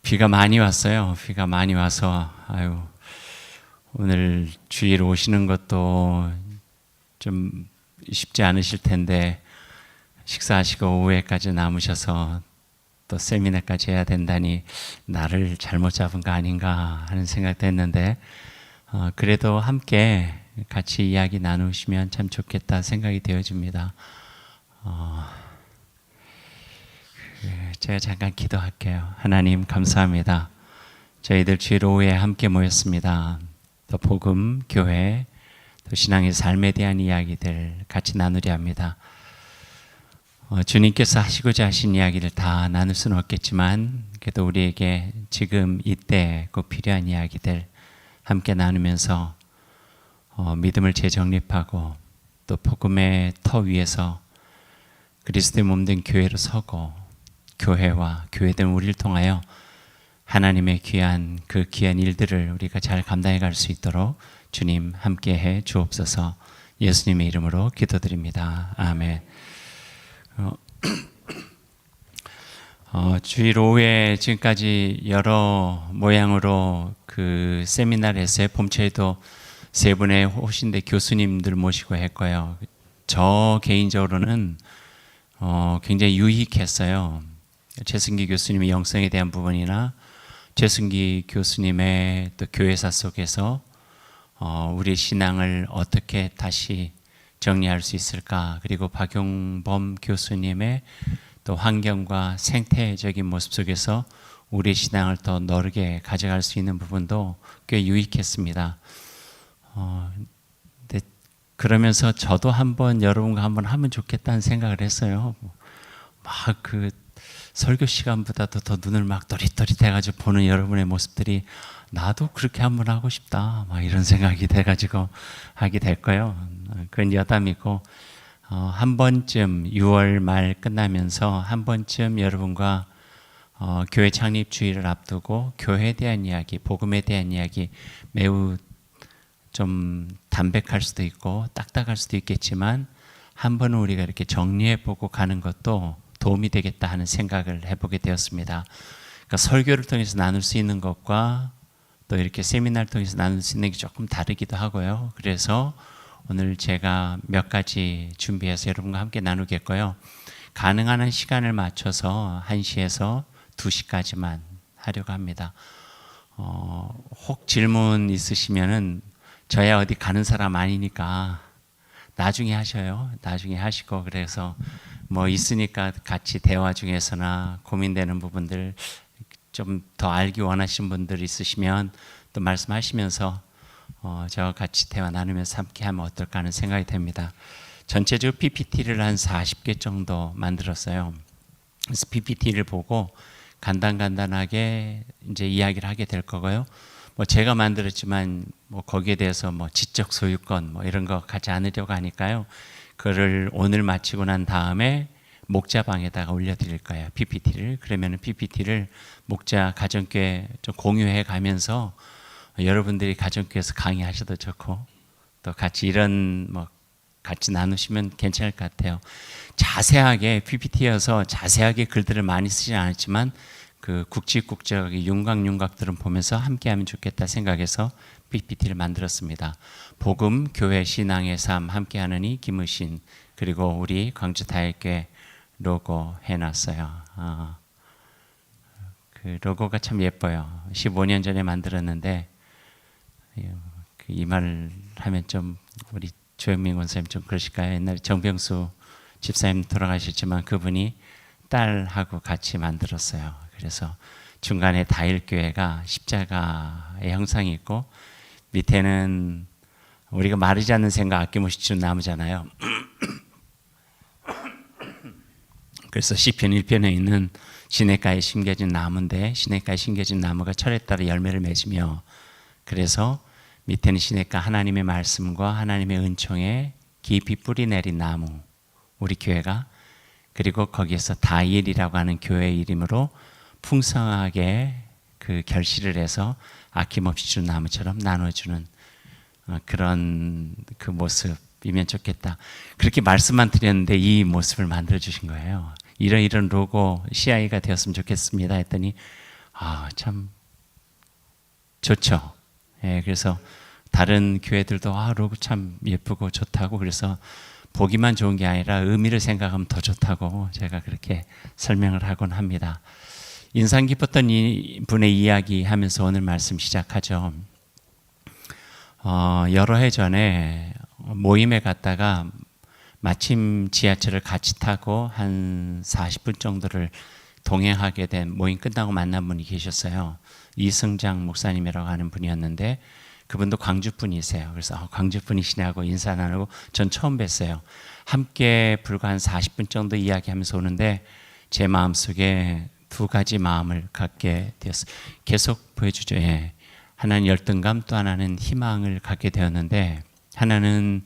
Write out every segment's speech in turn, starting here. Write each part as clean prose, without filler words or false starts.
비가 많이 왔어요. 비가 많이 와서 오늘 주일 오시는 것도 좀 쉽지 않으실 텐데 식사하시고 오후에까지 남으셔서 또 세미나까지 해야 된다니 나를 잘못 잡은 거 아닌가 하는 생각도 했는데 그래도 함께 같이 이야기 나누시면 참 좋겠다 생각이 되어집니다. 제가 잠깐 기도할게요. 하나님 감사합니다. 저희들 주일 오후에 함께 모였습니다. 또 복음, 교회, 또 신앙의 삶에 대한 이야기들 같이 나누려 합니다. 주님께서 하시고자 하신 이야기를 다 나눌 수는 없겠지만 그래도 우리에게 지금 이때 꼭 필요한 이야기들 함께 나누면서 믿음을 재정립하고 또 복음의 터 위에서 그리스도의 몸된 교회로 서고 교회와 교회된 우리를 통하여 하나님의 귀한 그 귀한 일들을 우리가 잘 감당해 갈 수 있도록 주님 함께해 주옵소서. 예수님의 이름으로 기도드립니다. 아멘. 주일 오후에 지금까지 여러 모양으로 그 세미나를 했어요. 봄철에도 세 분의 호신대 교수님들 모시고 했고요. 저 개인적으로는 굉장히 유익했어요. 최승기 교수님의 영성에 대한 부분이나 최승기 교수님의 또 교회사 속에서 우리 신앙을 어떻게 다시 정리할 수 있을까, 그리고 박용범 교수님의 또 환경과 생태적인 모습 속에서 우리 신앙을 더 넓게 가져갈 수 있는 부분도 꽤 유익했습니다. 근데 그러면서 저도 여러분과 한번 하면 좋겠다는 생각을 했어요. 막 그 설교 시간보다도 더 눈을 막 또릿또릿해가지고 보는 여러분의 모습들이 나도 그렇게 한번 하고 싶다, 막 이런 생각이 돼가지고 하게 될 거예요. 그건 여담이고, 한 번쯤 6월 말 끝나면서 한 번쯤 여러분과 교회 창립 주일을 앞두고 교회에 대한 이야기, 복음에 대한 이야기, 매우 좀 담백할 수도 있고 딱딱할 수도 있겠지만 한 번은 우리가 이렇게 정리해보고 가는 것도 도움이 되겠다 하는 생각을 해보게 되었습니다. 그러니까 설교를 통해서 나눌 수 있는 것과 또 이렇게 세미나를 통해서 나눌 수 있는 게 조금 다르기도 하고요. 그래서 오늘 제가 몇 가지 준비해서 여러분과 함께 나누겠고요. 가능한 한 시간을 맞춰서 1시에서 2시까지만 하려고 합니다. 혹 질문 있으시면은 저야 어디 가는 사람 아니니까 나중에 하셔요. 나중에 하시고, 그래서 뭐 있으니까 같이 대화 중에서나 고민되는 부분들 좀 더 알기 원하시는 분들 있으시면 또 말씀하시면서 저와 같이 대화 나누면서 함께 하면 어떨까 하는 생각이 됩니다. 전체적으로 PPT를 한 40개 정도 만들었어요. 그래서 PPT를 보고 간단하게 이제 이야기를 하게 될 거고요. 뭐 제가 만들었지만 뭐 거기에 대해서 뭐 지적 소유권 뭐 이런 거 가지 않으려고 하니까요. 그거를 오늘 마치고 난 다음에 목자방에다가 올려드릴 거예요. PPT를. 그러면은 PPT를 목자 가정교회 좀 공유해 가면서 여러분들이 가정교회에서 강의하셔도 좋고 또 같이 이런 뭐 같이 나누시면 괜찮을 것 같아요. 자세하게 PPT여서 자세하게 글들을 많이 쓰지 않았지만 그 굵직굵직하게 윤곽들은 보면서 함께하면 좋겠다 생각해서 PPT를 만들었습니다. 복음, 교회, 신앙의 삶 함께하느니 김의신, 그리고 우리 광주다일교회 로고 해놨어요. 그 로고가 참 예뻐요. 15년 전에 만들었는데 이 말을 하면 좀 우리 조영민 권사님 좀 그러실까요? 옛날에 정병수 집사님 돌아가셨지만 그분이 딸하고 같이 만들었어요. 그래서 중간에 다일교회가 십자가의 형상이 있고 밑에는 우리가 마르지 않는 생각 아낌없이 주는 나무잖아요. 그래서 시편 1편에 있는 시냇가에 심겨진 나무인데 시냇가에 심겨진 나무가 철에 따라 열매를 맺으며, 그래서 밑에는 시냇가 하나님의 말씀과 하나님의 은총에 깊이 뿌리 내린 나무, 우리 교회가, 그리고 거기에서 다일이라고 하는 교회의 이름으로 풍성하게 그 결실을 해서 아낌없이 주는 나무처럼 나눠주는 그런 그 모습이면 좋겠다. 그렇게 말씀만 드렸는데 이 모습을 만들어 주신 거예요. 이런 로고 CI가 되었으면 좋겠습니다 했더니 참 좋죠. 예, 그래서 다른 교회들도 로고 참 예쁘고 좋다고, 그래서 보기만 좋은 게 아니라 의미를 생각하면 더 좋다고 제가 그렇게 설명을 하곤 합니다. 인상 깊었던 이 분의 이야기 하면서 오늘 말씀 시작하죠. 여러 해 전에 모임에 갔다가 마침 지하철을 같이 타고 한 40분 정도를 동행하게 된, 모임 끝나고 만난 분이 계셨어요. 이승장 목사님이라고 하는 분이었는데 그분도 광주 분이세요. 그래서 광주 분이시냐고 인사 나누고 전 처음 뵀어요. 함께 불과 한 40분 정도 이야기하면서 오는데 제 마음속에 두 가지 마음을 갖게 되었어요. 계속 보여주죠. 예. 하나는 열등감, 또 하나는 희망을 갖게 되었는데, 하나는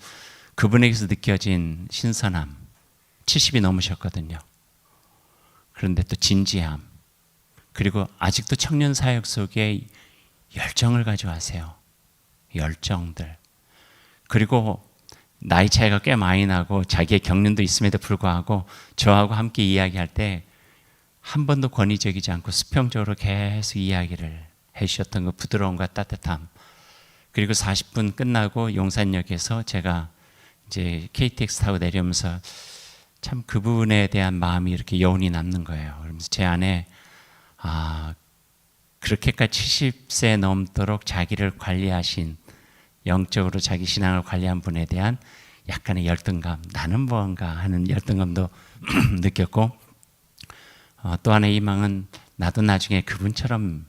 그분에게서 느껴진 신선함. 70이 넘으셨거든요. 그런데 또 진지함, 그리고 아직도 청년 사역 속에 열정을 가져가세요. 열정들. 그리고 나이 차이가 꽤 많이 나고 자기의 경륜도 있음에도 불구하고 저하고 함께 이야기할 때 한 번도 권위적이지 않고 수평적으로 계속 이야기를 해주셨던 그 부드러움과 따뜻함. 그리고 40분 끝나고 용산역에서 제가 이제 KTX 타고 내려오면서 참 그분에 대한 마음이 이렇게 여운이 남는 거예요. 그러면서 제 안에 그렇게까지 70세 넘도록 자기를 관리하신, 영적으로 자기 신앙을 관리한 분에 대한 약간의 열등감, 나는 뭔가 하는 열등감도 느꼈고, 또 하나의 희망은 나도 나중에 그분처럼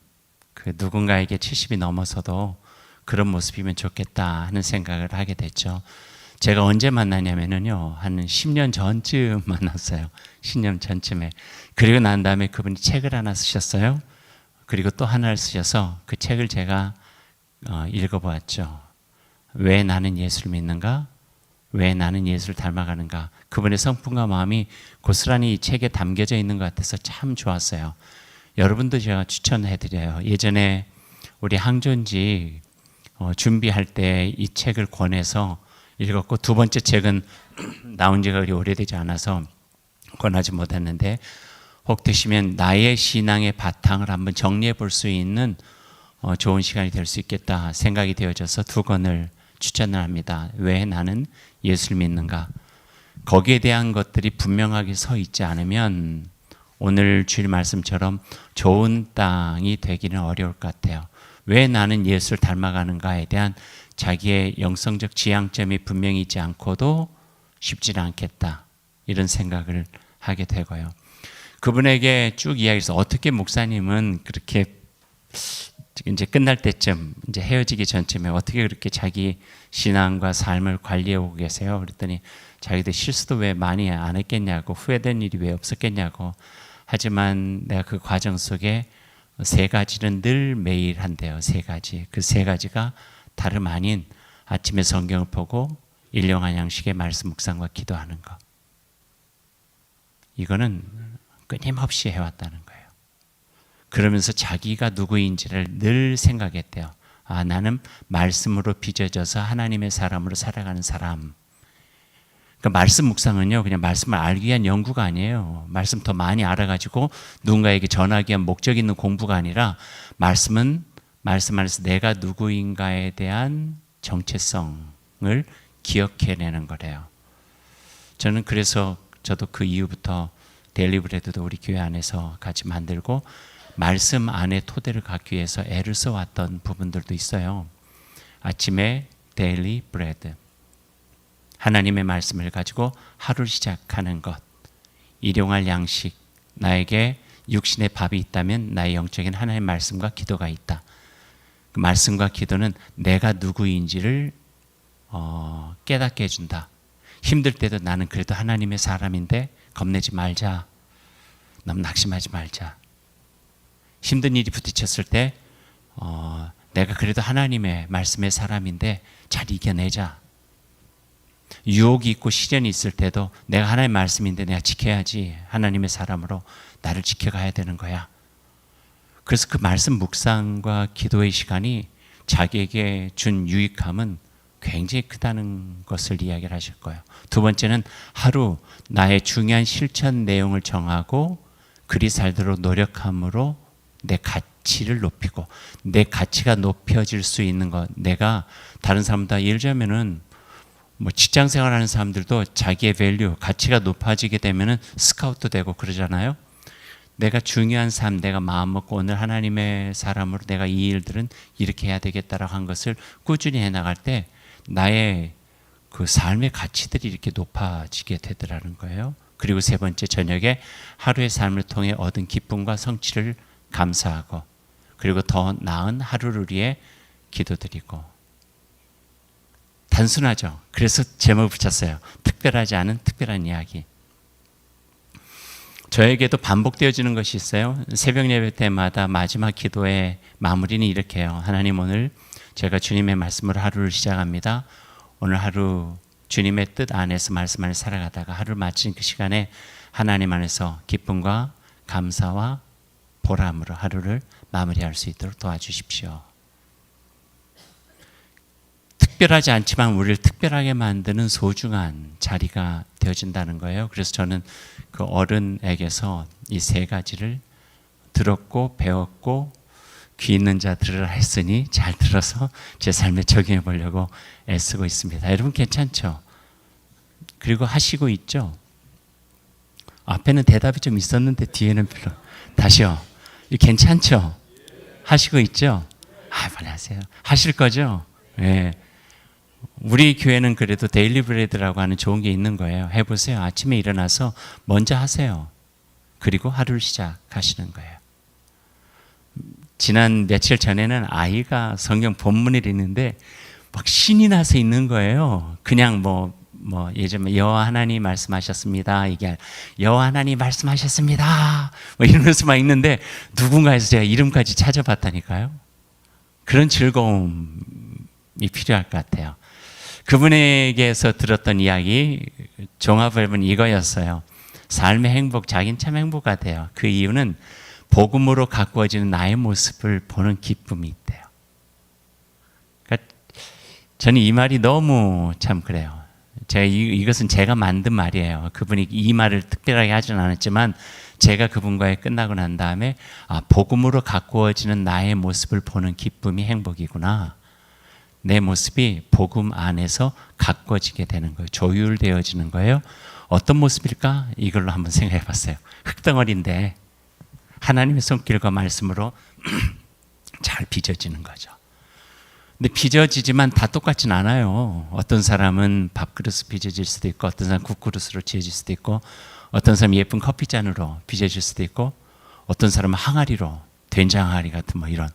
그 누군가에게 70이 넘어서도 그런 모습이면 좋겠다 하는 생각을 하게 됐죠. 제가 언제 만나냐면요, 한 10년 전쯤 만났어요. 10년 전쯤에. 그리고 난 다음에 그분이 책을 하나 쓰셨어요. 그리고 또 하나를 쓰셔서 그 책을 제가 읽어보았죠. 왜 나는 예수를 믿는가? 왜 나는 예수를 닮아가는가? 그분의 성품과 마음이 고스란히 이 책에 담겨져 있는 것 같아서 참 좋았어요. 여러분도 제가 추천해드려요. 예전에 우리 항존지 준비할 때 이 책을 권해서 읽었고, 두 번째 책은 나온 지가 그리 오래되지 않아서 권하지 못했는데, 혹 되시면 나의 신앙의 바탕을 한번 정리해 볼 수 있는 좋은 시간이 될 수 있겠다 생각이 되어져서 두 권을 추천을 합니다. 왜 나는 예수를 믿는가? 거기에 대한 것들이 분명하게 서 있지 않으면 오늘 주일 말씀처럼 좋은 땅이 되기는 어려울 것 같아요. 왜 나는 예수를 닮아가는가에 대한 자기의 영성적 지향점이 분명히 있지 않고도 쉽지는 않겠다, 이런 생각을 하게 되고요. 그분에게 쭉 이야기해서 어떻게 목사님은 그렇게 이제 끝날 때쯤, 이제 헤어지기 전쯤에 어떻게 그렇게 자기 신앙과 삶을 관리해 오고 계세요? 그랬더니 자기도 실수도 왜 많이 안 했겠냐고, 후회된 일이 왜 없었겠냐고. 하지만 내가 그 과정 속에 세 가지는 늘 매일 한대요. 세 가지. 그 세 가지가 다름 아닌 아침에 성경을 보고 일용할 양식의 말씀 묵상과 기도하는 것. 이거는 끊임없이 해왔다는 거예요. 그러면서 자기가 누구인지를 늘 생각했대요. 나는 말씀으로 빚어져서 하나님의 사람으로 살아가는 사람. 그러니까 말씀 묵상은요, 그냥 말씀을 알기 위한 연구가 아니에요. 말씀 더 많이 알아가지고 누군가에게 전하기 위한 목적 있는 공부가 아니라, 말씀은 말씀 안에서 내가 누구인가에 대한 정체성을 기억해내는 거래요. 저는 그래서 저도 그 이후부터 데일리 브레드도 우리 교회 안에서 같이 만들고 말씀 안에 토대를 갖기 위해서 애를 써왔던 부분들도 있어요. 아침에 데일리 브레드, 하나님의 말씀을 가지고 하루를 시작하는 것. 일용할 양식, 나에게 육신의 밥이 있다면 나의 영적인 하나님의 말씀과 기도가 있다. 그 말씀과 기도는 내가 누구인지를 깨닫게 해준다. 힘들 때도 나는 그래도 하나님의 사람인데 겁내지 말자. 너무 낙심하지 말자. 힘든 일이 부딪혔을 때 내가 그래도 하나님의 말씀의 사람인데 잘 이겨내자. 유혹이 있고 시련이 있을 때도 내가 하나님의 말씀인데 내가 지켜야지. 하나님의 사람으로 나를 지켜가야 되는 거야. 그래서 그 말씀 묵상과 기도의 시간이 자기에게 준 유익함은 굉장히 크다는 것을 이야기를 하실 거예요. 두 번째는 하루 나의 중요한 실천 내용을 정하고 그리 살도록 노력함으로 내 가치를 높이고 내 가치가 높여질 수 있는 것. 내가 다른 사람보다 예를 들자면은 뭐 직장 생활하는 사람들도 자기의 밸류, 가치가 높아지게 되면은 스카우트 되고 그러잖아요. 내가 중요한 삶, 내가 마음 먹고 오늘 하나님의 사람으로 내가 이 일들은 이렇게 해야 되겠다라고 한 것을 꾸준히 해나갈 때 나의 그 삶의 가치들이 이렇게 높아지게 되더라는 거예요. 그리고 세 번째, 저녁에 하루의 삶을 통해 얻은 기쁨과 성취를 감사하고, 그리고 더 나은 하루를 위해 기도드리고. 단순하죠. 그래서 제목을 붙였어요. 특별하지 않은 특별한 이야기. 저에게도 반복되어지는 것이 있어요. 새벽 예배 때마다 마지막 기도의 마무리는 이렇게 해요. 하나님, 오늘 제가 주님의 말씀으로 하루를 시작합니다. 오늘 하루 주님의 뜻 안에서 말씀 안에 살아가다가 하루를 마친 그 시간에 하나님 안에서 기쁨과 감사와 보람으로 하루를 마무리할 수 있도록 도와주십시오. 특별하지 않지만 우리를 특별하게 만드는 소중한 자리가 되어진다는 거예요. 그래서 저는 그 어른에게서 이 세 가지를 들었고 배웠고 귀 있는 자 들으라 했으니 잘 들어서 제 삶에 적용해 보려고 애쓰고 있습니다. 여러분 괜찮죠? 그리고 하시고 있죠? 앞에는 대답이 좀 있었는데 뒤에는 별로. 다시요. 괜찮죠? 하시고 있죠? 많이 하세요. 하실 거죠? 네. 우리 교회는 그래도 데일리 브레드라고 하는 좋은 게 있는 거예요. 해보세요. 아침에 일어나서 먼저 하세요. 그리고 하루를 시작하시는 거예요. 지난 며칠 전에는 아이가 성경 본문을 읽는데 막 신이 나서 있는 거예요. 그냥 예전에 여호와 하나님 말씀하셨습니다. 이게 여호와 하나님 말씀하셨습니다. 이러면서 막 읽는데 누군가에서 제가 이름까지 찾아봤다니까요. 그런 즐거움이 필요할 것 같아요. 그분에게서 들었던 이야기 종합 앨범은 이거였어요. 삶의 행복, 자긴 참 행복 같아요. 그 이유는 복음으로 가꾸어지는 나의 모습을 보는 기쁨이 있대요. 그러니까 저는 이 말이 너무 참 그래요. 이것은 제가 만든 말이에요. 그분이 이 말을 특별하게 하진 않았지만 제가 그분과의 끝나고 난 다음에 복음으로 가꾸어지는 나의 모습을 보는 기쁨이 행복이구나. 내 모습이 복음 안에서 가꿔지게 되는 거예요. 조율되어지는 거예요. 어떤 모습일까? 이걸로 한번 생각해 봤어요. 흙덩어리인데 하나님의 손길과 말씀으로 잘 빚어지는 거죠. 근데 빚어지지만 다 똑같진 않아요. 어떤 사람은 밥그릇으로 빚어질 수도 있고, 어떤 사람은 국그릇으로 지어질 수도 있고, 어떤 사람은 예쁜 커피잔으로 빚어질 수도 있고, 어떤 사람은 항아리로, 된장 항아리 같은 이런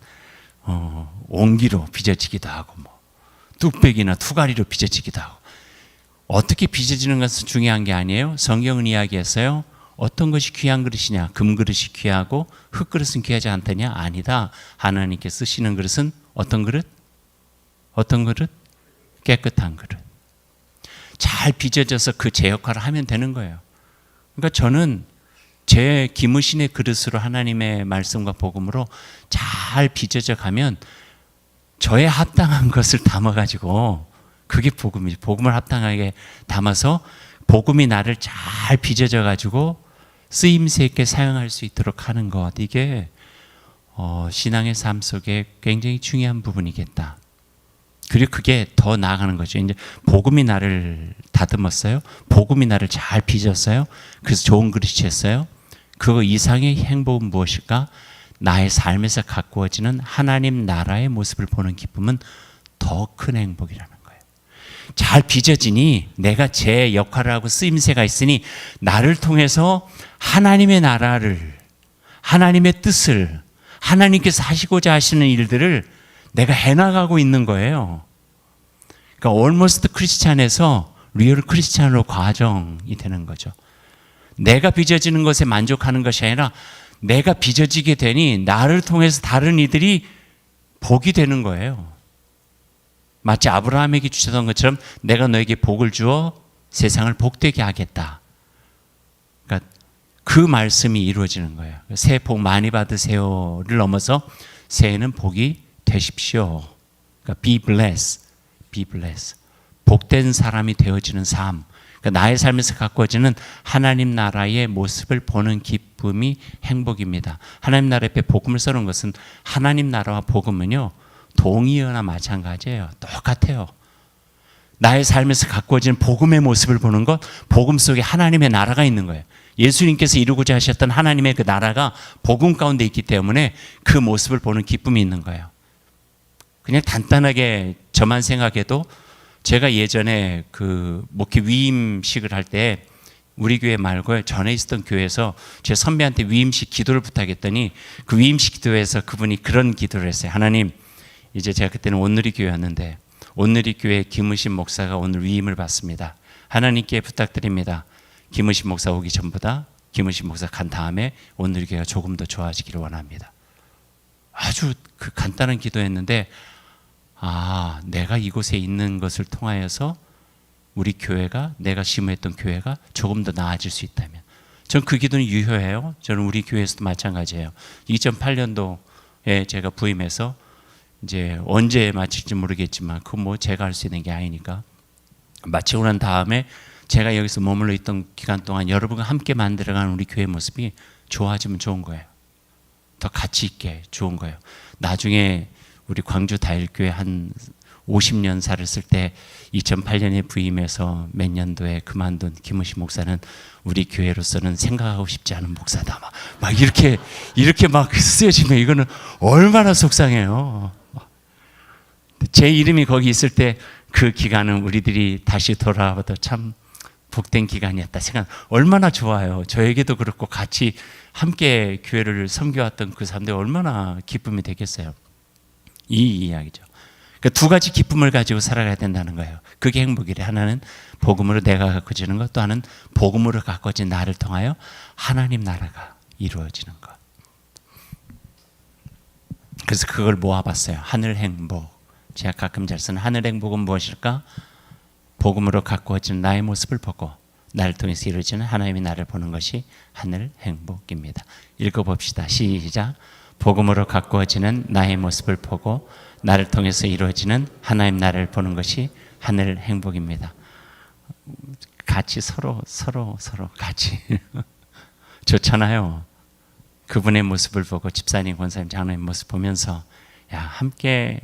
옹기로 빚어지기도 하고, 뚝배기나 투가리로 빚어지기도 하고. 어떻게 빚어지는 것은 중요한 게 아니에요. 성경은 이야기했어요. 어떤 것이 귀한 그릇이냐? 금그릇이 귀하고 흙그릇은 귀하지 않다냐? 아니다. 하나님께 쓰시는 그릇은 어떤 그릇? 어떤 그릇? 깨끗한 그릇. 잘 빚어져서 그 제 역할을 하면 되는 거예요. 그러니까 저는 제 기무신의 그릇으로 하나님의 말씀과 복음으로 잘 빚어져 가면 저에 합당한 것을 담아가지고, 그게 복음이지. 복음을 합당하게 담아서 복음이 나를 잘 빚어져 가지고 쓰임새 있게 사용할 수 있도록 하는 것, 이게 신앙의 삶 속에 굉장히 중요한 부분이겠다. 그리고 그게 더 나아가는 거죠. 이제 복음이 나를 다듬었어요. 복음이 나를 잘 빚었어요. 그래서 좋은 그릇이 됐어요. 그 이상의 행복은 무엇일까? 나의 삶에서 가꾸어지는 하나님 나라의 모습을 보는 기쁨은 더 큰 행복이라는 거예요. 잘 빚어지니 내가 제 역할을 하고 쓰임새가 있으니 나를 통해서 하나님의 나라를, 하나님의 뜻을, 하나님께서 하시고자 하시는 일들을 내가 해나가고 있는 거예요. 그러니까 almost 크리스찬에서 리얼 크리스찬으로 과정이 되는 거죠. 내가 빚어지는 것에 만족하는 것이 아니라 내가 빚어지게 되니 나를 통해서 다른 이들이 복이 되는 거예요. 마치 아브라함에게 주셨던 것처럼 내가 너에게 복을 주어 세상을 복되게 하겠다. 그러니까 그 말씀이 이루어지는 거예요. 새해 복 많이 받으세요를 넘어서 새해는 복이 되십시오. 그러니까 be blessed, be blessed. 복된 사람이 되어지는 삶. 그러니까 나의 삶에서 가꾸어지는 하나님 나라의 모습을 보는 기쁨이 행복입니다. 하나님 나라 옆에 복음을 써놓은 것은 하나님 나라와 복음은요 동의어나 마찬가지예요. 똑같아요. 나의 삶에서 가꾸어지는 복음의 모습을 보는 것, 복음 속에 하나님의 나라가 있는 거예요. 예수님께서 이루고자 하셨던 하나님의 그 나라가 복음 가운데 있기 때문에 그 모습을 보는 기쁨이 있는 거예요. 그냥 간단하게 저만 생각해도 제가 예전에 그 목회 위임식을 할 때 우리 교회 말고 전에 있었던 교회에서 제 선배한테 위임식 기도를 부탁했더니 그 위임식 기도에서 그분이 그런 기도를 했어요. 하나님, 이제 제가 그때는 온누리 교회였는데 온누리 교회 김우신 목사가 오늘 위임을 받습니다. 하나님께 부탁드립니다. 김우신 목사 오기 전보다 김우신 목사 간 다음에 온누리 교회가 조금 더 좋아지기를 원합니다. 아주 그 간단한 기도였는데 내가 이곳에 있는 것을 통하여서 우리 교회가 내가 심무했던 교회가 조금 더 나아질 수 있다면 전 그 기도는 유효해요. 저는 우리 교회에서도 마찬가지예요. 2008년도에 제가 부임해서 이제 언제 마칠지 모르겠지만 그건 뭐 제가 할 수 있는 게 아니니까 마치고 난 다음에 제가 여기서 머물러 있던 기간 동안 여러분과 함께 만들어가는 우리 교회 모습이 좋아지면 좋은 거예요. 더 가치 있게 좋은 거예요. 나중에 우리 광주 다일교회 한 50년 살았을 때 2008년에 부임해서 몇 년도에 그만둔 김우신 목사는 우리 교회로서는 생각하고 싶지 않은 목사다. 막 이렇게 막 쓰여지면 이거는 얼마나 속상해요. 제 이름이 거기 있을 때 그 기간은 우리들이 다시 돌아와도 참 복된 기간이었다 생각. 얼마나 좋아요. 저에게도 그렇고 같이 함께 교회를 섬겨왔던 그 사람들 얼마나 기쁨이 되겠어요. 이 이야기죠. 그러니까 두 가지 기쁨을 가지고 살아가야 된다는 거예요. 그게 행복이래. 하나는 복음으로 내가 가꿔지는 것, 또 하나는 복음으로 가꿔진 나를 통하여 하나님 나라가 이루어지는 것. 그래서 그걸 모아봤어요. 하늘 행복. 제가 가끔 잘 쓰는 하늘 행복은 무엇일까? 복음으로 가꾸어지는 나의 모습을 보고 나를 통해서 이루어지는 하나님의 나를 보는 것이 하늘 행복입니다. 읽어봅시다. 시작. 복음으로 가꾸어지는 나의 모습을 보고 나를 통해서 이루어지는 하나님 나를 보는 것이 하늘 행복입니다. 같이 서로 같이 좋잖아요. 그분의 모습을 보고 집사님, 권사님, 장로님 모습 보면서 야 함께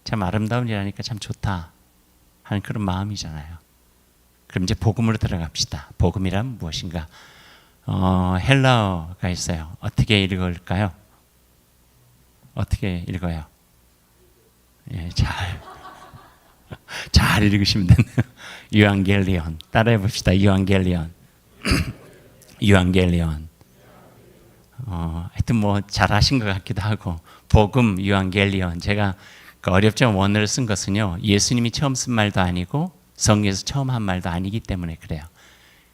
참 아름다운 일하니까 참 좋다 하는 그런 마음이잖아요. 그럼 이제 복음으로 들어갑시다. 복음이란 무엇인가? 헬라어가 있어요. 어떻게 읽을까요? 어떻게 읽어요? 예, 잘 읽으시면 되네요. 유앙겔리온. 따라해 봅시다. 유앙겔리온. 유앙겔리온. 하여튼 뭐 잘하신 것 같기도 하고 복음 유앙겔리온. 제가 그 어렵지만 원어를 쓴 것은요. 예수님이 처음 쓴 말도 아니고 성경에서 처음 한 말도 아니기 때문에 그래요.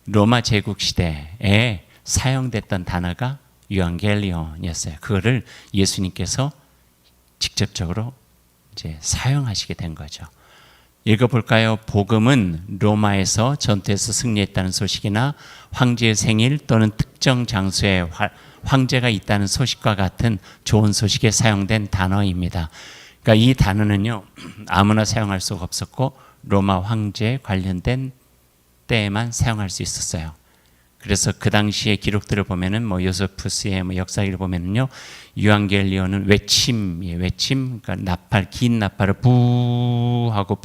로마 제국 시대에 사용됐던 단어가 유앙겔리온이었어요. 그거를 예수님께서 직접적으로 이제 사용하시게 된 거죠. 읽어볼까요? 복음은 로마에서 전투에서 승리했다는 소식이나 황제의 생일 또는 특정 장소에 황제가 있다는 소식과 같은 좋은 소식에 사용된 단어입니다. 그러니까 이 단어는요 아무나 사용할 수가 없었고 로마 황제에 관련된 때에만 사용할 수 있었어요. 그래서 그 당시의 기록들을 보면은 뭐 요세푸스의 뭐 역사기를 보면은요 유앙겔리온은 외침이에요. 외침, 그러니까 나팔, 긴 나팔을 부 하고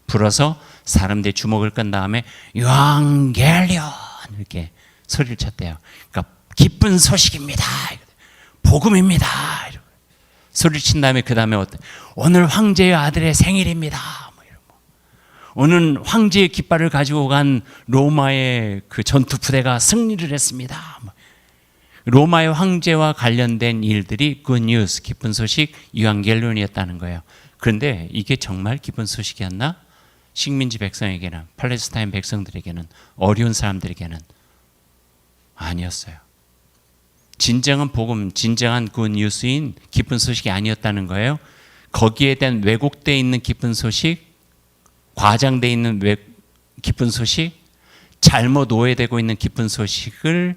불어서 사람들의 주목을 끈 다음에 유앙겔리온 이렇게 소리를 쳤대요. 그러니까 기쁜 소식입니다. 복음입니다. 소리를 친 다음에 그 다음에 오늘 황제의 아들의 생일입니다. 오늘 황제의 깃발을 가지고 간 로마의 그 전투 부대가 승리를 했습니다. 로마의 황제와 관련된 일들이 good news, 기쁜 소식, 유앙겔리온이었다는 거예요. 그런데 이게 정말 기쁜 소식이었나? 식민지 백성에게는, 팔레스타인 백성들에게는, 어려운 사람들에게는 아니었어요. 진정한 복음, 진정한 good news인 기쁜 소식이 아니었다는 거예요. 거기에 대한 왜곡되어 있는 기쁜 소식, 과장되어 있는 기쁜 소식, 잘못 오해되고 있는 기쁜 소식을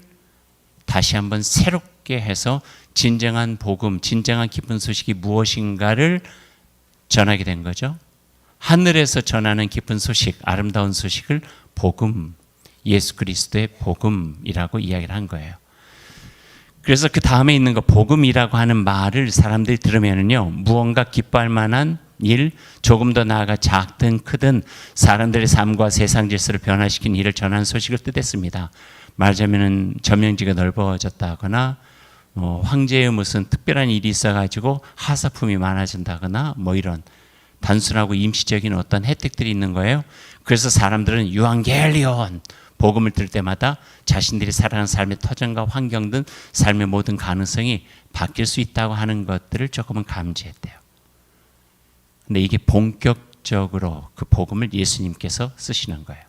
다시 한번 새롭게 해서 진정한 복음, 진정한 기쁜 소식이 무엇인가를 전하게 된 거죠. 하늘에서 전하는 기쁜 소식, 아름다운 소식을 복음, 예수 그리스도의 복음이라고 이야기를 한 거예요. 그래서 그 다음에 있는 거 복음이라고 하는 말을 사람들이 들으면은요, 무언가 기뻐할 만한 일, 조금 더 나아가 작든 크든 사람들의 삶과 세상 질서를 변화시킨 일을 전하는 소식을 뜻했습니다. 말하자면은 점령지가 넓어졌다거나 황제의 무슨 특별한 일이 있어가지고 하사품이 많아진다거나 뭐 이런 단순하고 임시적인 어떤 혜택들이 있는 거예요. 그래서 사람들은 유앙겔리온 복음을 들을 때마다 자신들이 살아가는 삶의 터전과 환경 등 삶의 모든 가능성이 바뀔 수 있다고 하는 것들을 조금은 감지했대요. 근데 이게 본격적으로 그 복음을 예수님께서 쓰시는 거예요.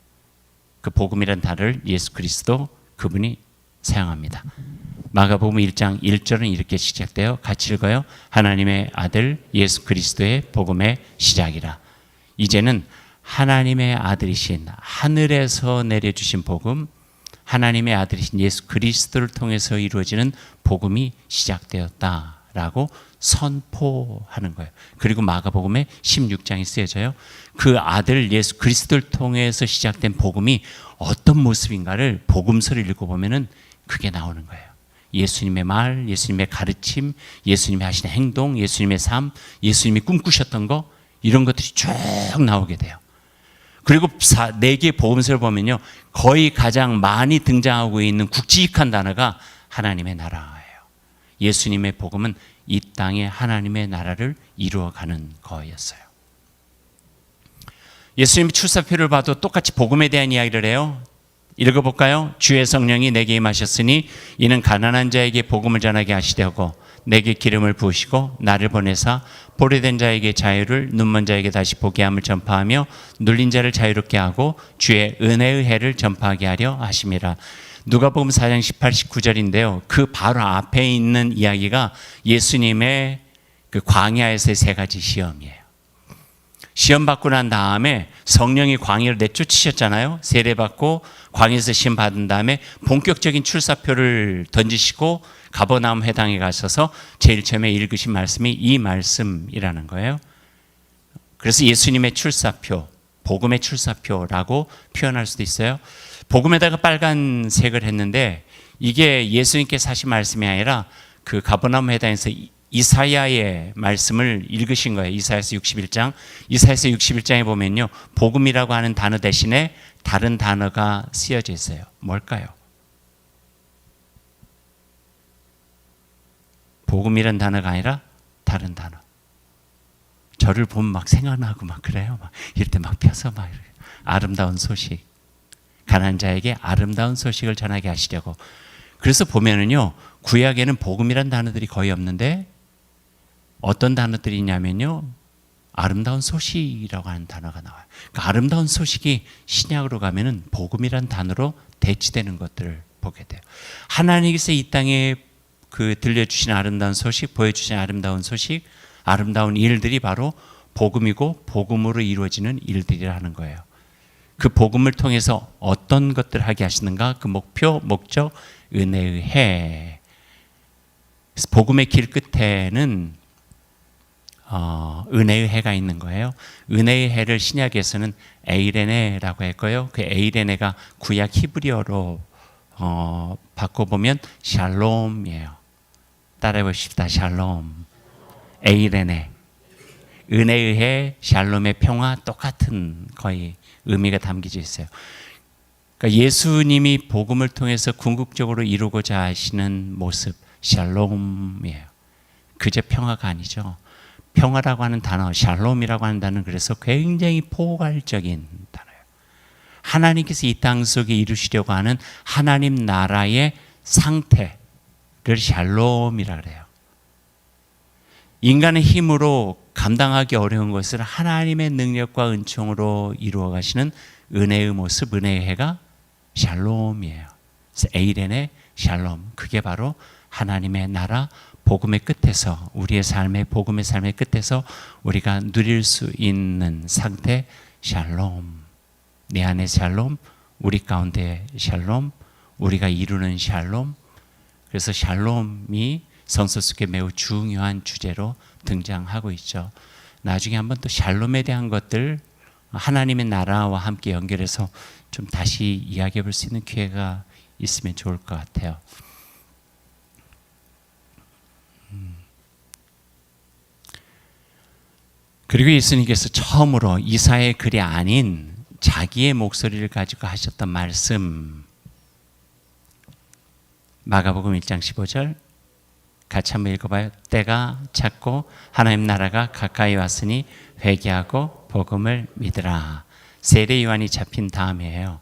그 복음이란 단어를 예수 그리스도 그분이 사용합니다. 마가복음 1장 1절은 이렇게 시작돼요. 같이 읽어요. 하나님의 아들 예수 그리스도의 복음의 시작이라. 이제는 하나님의 아들이신 하늘에서 내려주신 복음, 하나님의 아들이신 예수 그리스도를 통해서 이루어지는 복음이 시작되었다라고 선포하는 거예요. 그리고 마가복음에 16장이 쓰여져요. 그 아들 예수 그리스도를 통해서 시작된 복음이 어떤 모습인가를 복음서를 읽어보면은 그게 나오는 거예요. 예수님의 말, 예수님의 가르침, 예수님이 하시는 행동, 예수님의 삶, 예수님이 꿈꾸셨던 거, 이런 것들이 쭉 나오게 돼요. 그리고 4개의 복음서를 보면요, 거의 가장 많이 등장하고 있는 굵직한 단어가 하나님의 나라예요. 예수님의 복음은 이 땅에 하나님의 나라를 이루어가는 거였어요. 예수님의 출사표를 봐도 똑같이 복음에 대한 이야기를 해요. 읽어볼까요? 주의 성령이 내게 임하셨으니 이는 가난한 자에게 복음을 전하게 하시려고 내게 기름을 부으시고 나를 보내사 보레된 자에게 자유를, 눈먼 자에게 다시 보게 함을 전파하며 눌린 자를 자유롭게 하고 주의 은혜의 해를 전파하게 하려 하심이라. 누가복음 4장 18, 19절인데요. 그 바로 앞에 있는 이야기가 예수님의 그 광야에서의 3가지 시험이에요. 시험 받고 난 다음에 성령이 광야를 내쫓으셨잖아요. 세례받고 광야에서 시험 받은 다음에 본격적인 출사표를 던지시고 가버나움 회당에 가셔서 제일 처음에 읽으신 말씀이 이 말씀이라는 거예요. 그래서 예수님의 출사표, 복음의 출사표라고 표현할 수도 있어요. 복음에다가 빨간색을 했는데 이게 예수님께서 하신 말씀이 아니라 그 가버나움 회당에서 이사야의 말씀을 읽으신 거예요. 이사야서 61장. 이사야서 61장에 보면요, 복음이라고 하는 단어 대신에 다른 단어가 쓰여져 있어요. 뭘까요? 복음이란 단어가 아니라 다른 단어. 저를 보면 막 생각나고 막 그래요. 막 이럴 때 막 펴서 막 이렇게. 아름다운 소식. 가난한 자에게 아름다운 소식을 전하게 하시려고. 그래서 보면은요, 구약에는 복음이란 단어들이 거의 없는데 어떤 단어들이 있냐면요, 아름다운 소식이라고 하는 단어가 나와요. 그러니까 아름다운 소식이 신약으로 가면은 복음이란 단어로 대치되는 것들을 보게 돼요. 하나님께서 이 땅에 그 들려주신 아름다운 소식, 보여주신 아름다운 소식, 아름다운 일들이 바로 복음이고 복음으로 이루어지는 일들이라는 거예요. 그 복음을 통해서 어떤 것들을 하게 하시는가? 그 목표, 목적, 은혜의 해. 복음의 길 끝에는 은혜의 해가 있는 거예요. 은혜의 해를 신약에서는 에이레네라고 했고요. 그 에이레네가 구약 히브리어로 바꿔보면 샬롬이에요. 따라해 보십시다. 샬롬. 에이레네. 은혜의 해, 샬롬의 평화, 똑같은 거의 의미가 담겨져 있어요. 그러니까 예수님이 복음을 통해서 궁극적으로 이루고자 하시는 모습, 샬롬이에요. 그저 평화가 아니죠. 평화라고 하는 단어, 샬롬이라고 하는 단어는 그래서 굉장히 포괄적인 단어예요. 하나님께서 이 땅 속에 이루시려고 하는 하나님 나라의 상태를 샬롬이라 그래요. 인간의 힘으로 감당하기 어려운 것을 하나님의 능력과 은총으로 이루어 가시는 은혜의 모습, 은혜의 해가 샬롬이에요. 그래서 에이렌의 샬롬, 그게 바로 하나님의 나라, 복음의 끝에서, 우리의 삶의 복음의 삶의 끝에서 우리가 누릴 수 있는 상태, 샬롬. 내 안에 샬롬, 우리 가운데 샬롬, 우리가 이루는 샬롬. 그래서 샬롬이 성서 속에 매우 중요한 주제로 등장하고 있죠. 나중에 한번 또 샬롬에 대한 것들 하나님의 나라와 함께 연결해서 좀 다시 이야기해 볼 수 있는 기회가 있으면 좋을 것 같아요. 그리고 예수님께서 처음으로 이사야의 글이 아닌 자기의 목소리를 가지고 하셨던 말씀, 마가복음 1장 15절 같이 한번 읽어봐요. 때가 찼고 하나님 나라가 가까이 왔으니 회개하고 복음을 믿으라. 세례 요한이 잡힌 다음이에요.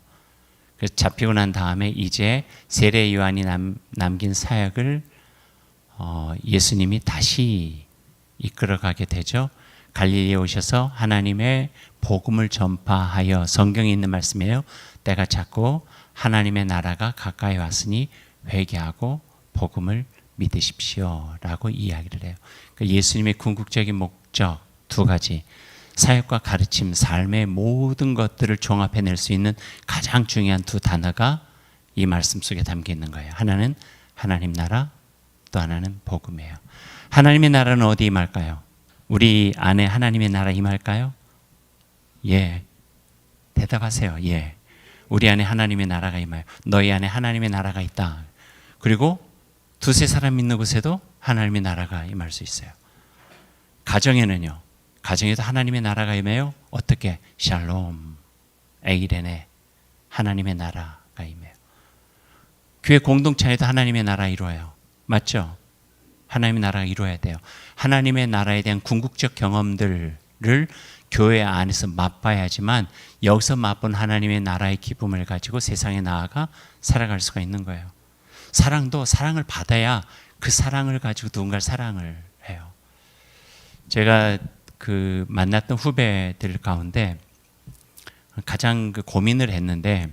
그래서 잡히고 난 다음에 이제 세례 요한이 남긴 사역을 예수님이 다시 이끌어가게 되죠. 갈릴리에 오셔서 하나님의 복음을 전파하여, 성경에 있는 말씀이에요. 때가 찼고 하나님의 나라가 가까이 왔으니 회개하고 복음을 믿으십시오 라고 이야기를 해요. 그러니까 예수님의 궁극적인 목적 두 가지, 사역과 가르침, 삶의 모든 것들을 종합해낼 수 있는 가장 중요한 두 단어가 이 말씀 속에 담겨 있는 거예요. 하나는 하나님 나라, 또 하나는 복음이에요. 하나님의 나라는 어디 임할까요? 우리 안에 하나님의 나라 임할까요? 예. 대답하세요. 예. 우리 안에 하나님의 나라가 임해요. 너희 안에 하나님의 나라가 있다. 그리고 두세 사람 있는 곳에도 하나님의 나라가 임할 수 있어요. 가정에는요. 가정에도 하나님의 나라가 임해요. 어떻게? 샬롬, 에이레네, 하나님의 나라가 임해요. 교회 공동체에도 하나님의 나라 이루어요. 맞죠? 하나님의 나라가 이루어야 돼요. 하나님의 나라에 대한 궁극적 경험들을 교회 안에서 맛봐야지만 여기서 맛본 하나님의 나라의 기쁨을 가지고 세상에 나아가 살아갈 수가 있는 거예요. 사랑도 사랑을 받아야 그 사랑을 가지고 누군가를 사랑을 해요. 제가 그 만났던 후배들 가운데 가장 그 고민을 했는데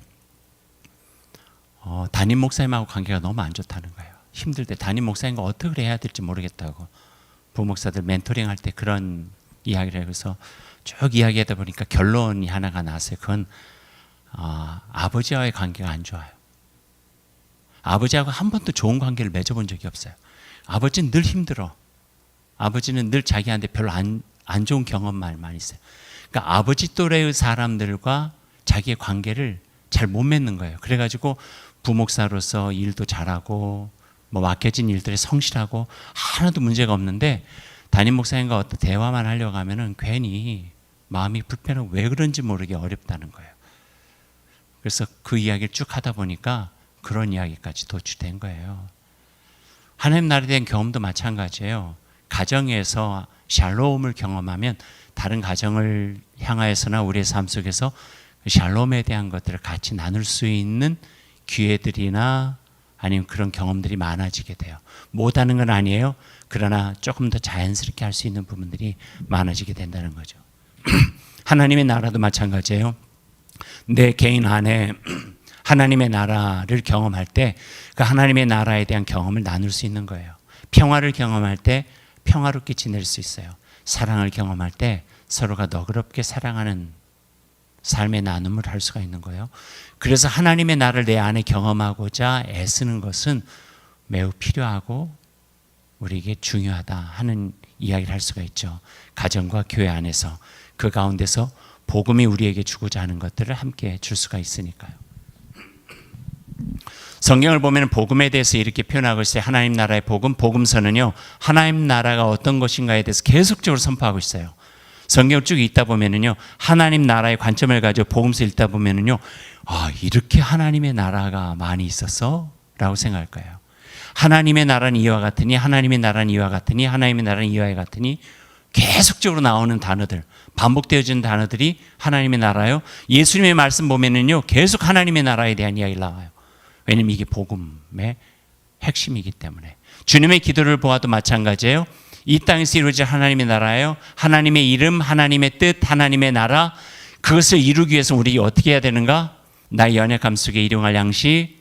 담임 목사님하고 관계가 너무 안 좋다는 거예요. 힘들 때 담임 목사님과 어떻게 해야 될지 모르겠다고 부목사들 멘토링 할 때 그런 이야기를 해요. 그래서 쭉 이야기하다 보니까 결론이 하나가 나왔어요. 그건 아버지와의 관계가 안 좋아요. 아버지하고 한 번도 좋은 관계를 맺어본 적이 없어요. 아버지는 늘 힘들어. 아버지는 늘 자기한테 별로 안 좋은 경험만 많이 있어요. 그러니까 아버지 또래의 사람들과 자기의 관계를 잘 못 맺는 거예요. 그래가지고 부목사로서 일도 잘하고 뭐 맡겨진 일들에 성실하고 하나도 문제가 없는데 담임 목사님과 어떤 대화만 하려고 하면은 괜히 마음이 불편하고 왜 그런지 모르게 어렵다는 거예요. 그래서 그 이야기를 쭉 하다 보니까 그런 이야기까지 도출된 거예요. 하나님 나라에 대한 경험도 마찬가지예요. 가정에서 샬롬을 경험하면 다른 가정을 향하여서나 우리의 삶 속에서 샬롬에 대한 것들을 같이 나눌 수 있는 기회들이나 아니면 그런 경험들이 많아지게 돼요. 못하는 건 아니에요. 그러나 조금 더 자연스럽게 할 수 있는 부분들이 많아지게 된다는 거죠. 하나님의 나라도 마찬가지예요. 내 개인 안에 하나님의 나라를 경험할 때 그 하나님의 나라에 대한 경험을 나눌 수 있는 거예요. 평화를 경험할 때 평화롭게 지낼 수 있어요. 사랑을 경험할 때 서로가 너그럽게 사랑하는 삶의 나눔을 할 수가 있는 거예요. 그래서 하나님의 나라를 내 안에 경험하고자 애쓰는 것은 매우 필요하고 우리에게 중요하다 하는 이야기를 할 수가 있죠. 가정과 교회 안에서 그 가운데서 복음이 우리에게 주고자 하는 것들을 함께 줄 수가 있으니까요. 성경을 보면 복음에 대해서 이렇게 표현하고 있어요. 하나님 나라의 복음, 복음서는요. 하나님 나라가 어떤 것인가에 대해서 계속적으로 선포하고 있어요. 성경을 쭉 읽다 보면은요. 하나님 나라의 관점을 가지고 복음서 읽다 보면은요. 이렇게 하나님의 나라가 많이 있었어? 라고 생각할 거예요. 하나님의 나라는 이와 같으니, 하나님의 나라는 이와 같으니, 하나님의 나라는 이와 같으니 계속적으로 나오는 단어들, 반복되어지는 단어들이 하나님의 나라요. 예수님의 말씀 보면은요. 계속 하나님의 나라에 대한 이야기가 나와요. 왜냐면 이게 복음의 핵심이기 때문에. 주님의 기도를 보아도 마찬가지예요. 이 땅에서 이루어질 하나님의 나라예요. 하나님의 이름, 하나님의 뜻, 하나님의 나라, 그것을 이루기 위해서 우리 어떻게 해야 되는가? 나의 연약함 속에 일용할 양식,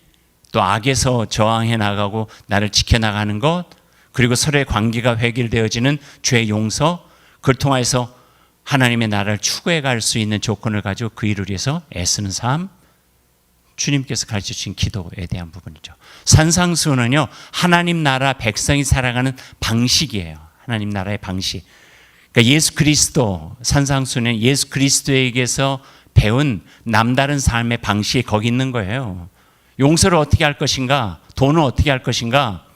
또 악에서 저항해 나가고 나를 지켜나가는 것, 그리고 서로의 관계가 회개되어지는 죄의 용서, 그걸 통해서 하나님의 나라를 추구해 갈 수 있는 조건을 가지고 그 일을 위해서 애쓰는 삶, 주님께서 가르쳐 주신 기도에 대한 부분이죠. 산상수훈은요, 하나님 나라 백성이 살아가는 방식이에요. 하나님 나라의 방식. 그러니까 예수 그리스도, 산상수는 예수 그리스도에게서 배운 남다른 삶의 방식이 거기 있는 거예요. 용서를 어떻게 할 것인가, 돈을 어떻게 할 것인가,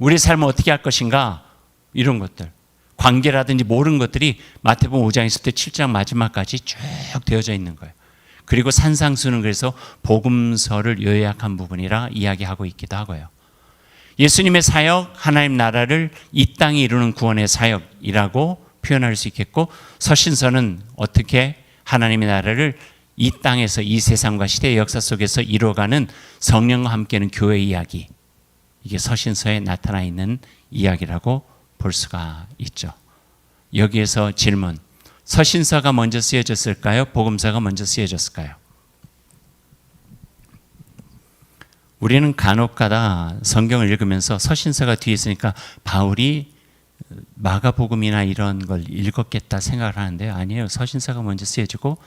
우리 삶을 어떻게 할 것인가, 이런 것들, 관계라든지 모르는 것들이 마태복음 5장에서부터 7장 마지막까지 쭉 되어져 있는 거예요. 그리고 산상수는 그래서 복음서를 요약한 부분이라 이야기하고 있기도 하고요. 예수님의 사역, 하나님 나라를 이 땅에 이루는 구원의 사역이라고 표현할 수 있겠고, 서신서는 어떻게 하나님의 나라를 이 땅에서 이 세상과 시대의 역사 속에서 이루어가는 성령과 함께하는 교회 이야기, 이게 서신서에 나타나 있는 이야기라고 볼 수가 있죠. 여기에서 질문, 서신서가 먼저 쓰여졌을까요? 복음서가 먼저 쓰여졌을까요? 우리는 간혹가다 성경을 읽으면서 서신서가 뒤에 있으니까 바울이 마가복음이나 이런 걸 읽었겠다 생각을 하는데요. 아니에요. 서신서가 먼저 쓰여지고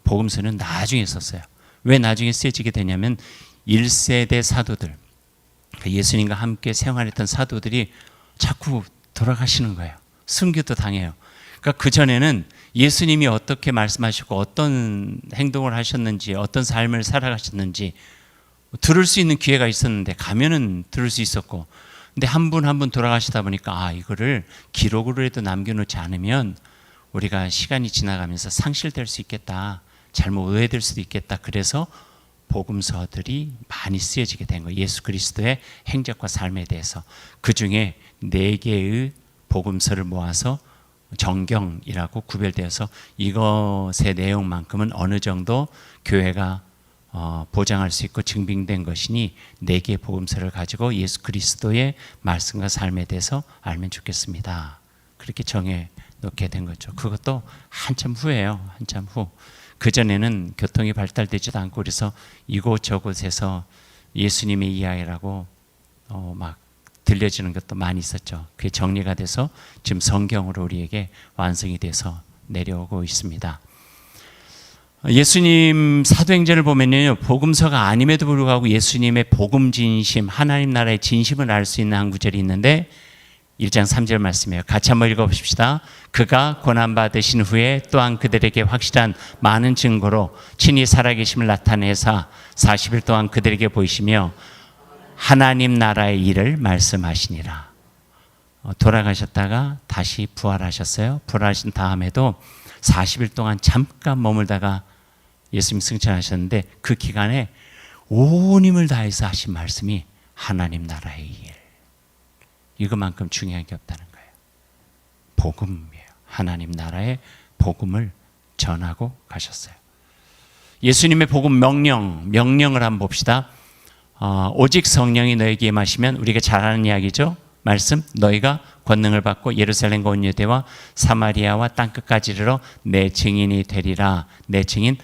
복음서는 나중에 썼어요. 왜 나중에 쓰여지게 되냐면 1세대 사도들, 예수님과 함께 생활했던 사도들이 자꾸 돌아가시는 거예요. 순교도 당해요. 그러니까 그전에는 예수님이 어떻게 말씀하시고 어떤 행동을 하셨는지, 어떤 삶을 살아가셨는지 들을 수 있는 기회가 있었는데, 가면은 들을 수 있었고, 근데 한 분 한 분 돌아가시다 보니까 이거를 기록으로라도 남겨놓지 않으면 우리가 시간이 지나가면서 상실될 수 있겠다, 잘못 오해될 수도 있겠다. 그래서 복음서들이 많이 쓰여지게 된 거예요. 예수 그리스도의 행적과 삶에 대해서. 그 중에 4개의 복음서를 모아서 정경이라고 구별되어서 이것의 내용만큼은 어느 정도 교회가 보장할 수 있고 증빙된 것이니 4개의 복음서를 가지고 예수 그리스도의 말씀과 삶에 대해서 알면 좋겠습니다. 그렇게 정해 놓게 된 거죠. 그것도 한참 후예요. 한참 후. 그전에는 교통이 발달되지도 않고 그래서 이곳저곳에서 예수님의 이야기라고 막 들려지는 것도 많이 있었죠. 그게 정리가 돼서 지금 성경으로 우리에게 완성이 돼서 내려오고 있습니다. 예수님 사도행전을 보면요, 복음서가 아님에도 불구하고 예수님의 복음 진심, 하나님 나라의 진심을 알 수 있는 한 구절이 있는데 1장 3절 말씀이에요. 같이 한번 읽어보십시다. 그가 고난받으신 후에 또한 그들에게 확실한 많은 증거로 친히 살아계심을 나타내사 40일 동안 그들에게 보이시며 하나님 나라의 일을 말씀하시니라. 돌아가셨다가 다시 부활하셨어요. 부활하신 다음에도 40일 동안 잠깐 머물다가 예수님 승천하셨는데, 그 기간에 온 힘을 다해서 하신 말씀이 하나님 나라의 일. 이것만큼 중요한 게 없다는 거예요. 복음이에요. 하나님 나라의 복음을 전하고 가셨어요. 예수님의 복음 명령을 한번 봅시다. 오직 성령이 너에게 임하시면, 우리가 잘 아는 이야기죠. 말씀, 너희가 권능을 받고 예루살렘과 온 유대와 사마리아와 땅끝까지 이르러 내 증인이 되리라. 내 증인,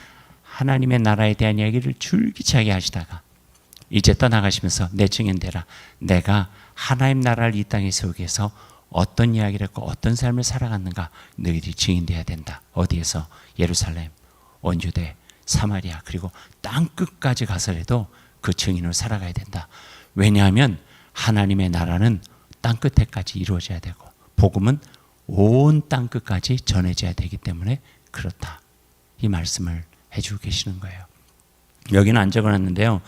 하나님의 나라에 대한 이야기를 줄기차게 하시다가 이제 떠나가시면서 내 증인 되라. 내가 하나님 나라를 이 땅에 세우기 위해서 어떤 이야기를 했고 어떤 삶을 살아갔는가 너희들이 증인되어야 된다. 어디에서? 예루살렘, 온 유대, 사마리아, 그리고 땅끝까지 가서라도 그 증인으로 살아가야 된다. 왜냐하면 하나님의 나라는 땅끝에까지 이루어져야 되고 복음은 온 땅끝까지 전해져야 되기 때문에 그렇다. 이 말씀을 해주고 계시는 거예요. 여기는 안 적어놨는데요.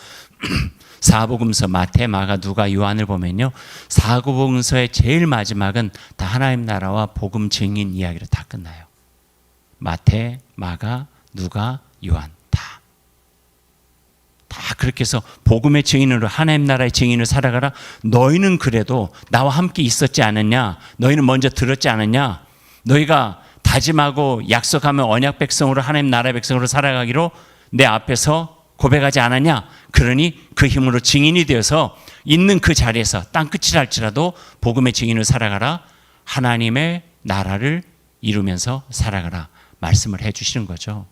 사복음서 마태, 마가, 누가, 요한을 보면요, 사복음서의 제일 마지막은 다 하나님 나라와 복음 증인 이야기로 다 끝나요. 마태, 마가, 누가, 요한 다 그렇게 해서 복음의 증인으로 하나님 나라의 증인으로 살아가라. 너희는 그래도 나와 함께 있었지 않느냐? 너희는 먼저 들었지 않느냐? 너희가 다짐하고 약속하면 언약 백성으로 하나님 나라의 백성으로 살아가기로 내 앞에서 고백하지 않았냐? 그러니 그 힘으로 증인이 되어서 있는 그 자리에서 땅끝이랄지라도 복음의 증인으로 살아가라. 하나님의 나라를 이루면서 살아가라. 말씀을 해주시는 거죠.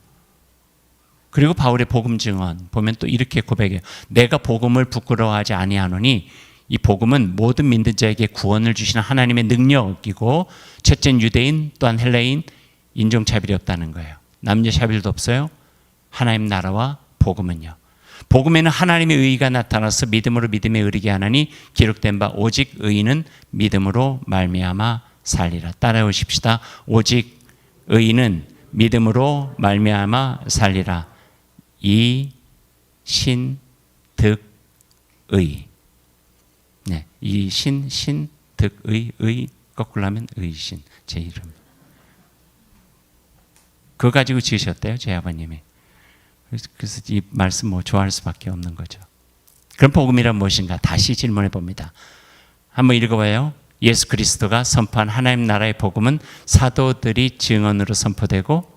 그리고 바울의 복음 증언 보면 또 이렇게 고백해요. 내가 복음을 부끄러워하지 아니하노니 이 복음은 모든 믿는 자에게 구원을 주시는 하나님의 능력이고, 첫째는 유대인 또한 헬레인 인종차별이 없다는 거예요. 남녀차별도 없어요. 하나님 나라와 복음은요. 복음에는 하나님의 의의가 나타나서 믿음으로 믿음에 이르게 하나니 기록된 바 오직 의인은 믿음으로 말미암아 살리라. 따라오십시다. 오직 의인은 믿음으로 말미암아 살리라. 이 신 득 의. 네, 이 신 득 의 거꾸로 하면 의신. 제 이름. 그거 가지고 지으셨대요, 제 아버님이. 그래서 이 말씀 뭐 좋아할 수밖에 없는 거죠. 그럼 복음이란 무엇인가? 다시 질문해 봅니다. 한번 읽어봐요. 예수 그리스도가 선포한 하나님 나라의 복음은 사도들이 증언으로 선포되고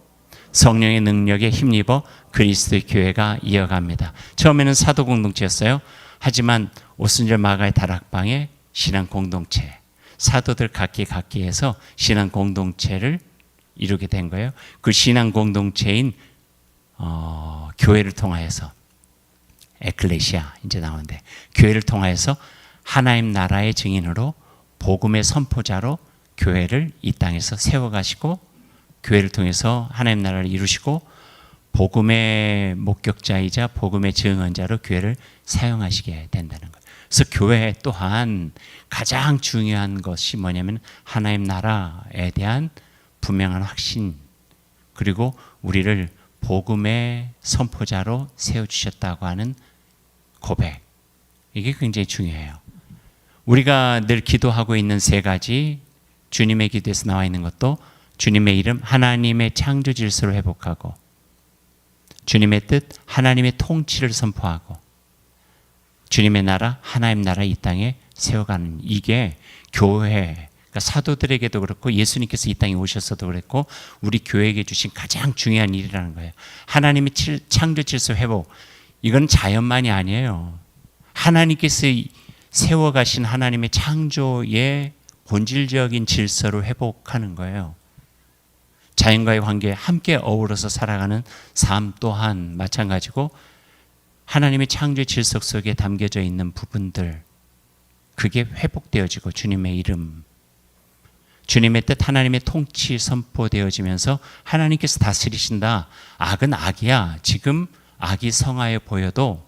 성령의 능력에 힘입어 그리스도의 교회가 이어갑니다. 처음에는 사도 공동체였어요. 하지만 오순절 마가의 다락방에 신앙 공동체, 사도들 각기에서 신앙 공동체를 이루게 된 거예요. 그 신앙 공동체인 교회를 통하여서 에클레시아 이제 나오는데 교회를 통하여서 하나님 나라의 증인으로 복음의 선포자로 교회를 이 땅에서 세워가시고 교회를 통해서 하나님 나라를 이루시고 복음의 목격자이자 복음의 증언자로 교회를 사용하시게 된다는 거예요. 그래서 교회 또한 가장 중요한 것이 뭐냐면 하나님 나라에 대한 분명한 확신, 그리고 우리를 복음의 선포자로 세워주셨다고 하는 고백, 이게 굉장히 중요해요. 우리가 늘 기도하고 있는 세 가지, 주님의 기도에서 나와 있는 것도 주님의 이름, 하나님의 창조 질서를 회복하고, 주님의 뜻, 하나님의 통치를 선포하고, 주님의 나라, 하나님 나라 이 땅에 세워가는, 이게 교회, 그러니까 사도들에게도 그렇고 예수님께서 이 땅에 오셔서도 그랬고 우리 교회에게 주신 가장 중요한 일이라는 거예요. 하나님의 창조 질서 회복, 이건 자연만이 아니에요. 하나님께서 세워가신 하나님의 창조의 본질적인 질서를 회복하는 거예요. 자연과의 관계에 함께 어우러서 살아가는 삶 또한 마찬가지고, 하나님의 창조의 질서 속에 담겨져 있는 부분들, 그게 회복되어지고 주님의 이름, 주님의 뜻, 하나님의 통치 선포되어지면서 하나님께서 다스리신다. 악은 악이야. 지금 악이 성하여 보여도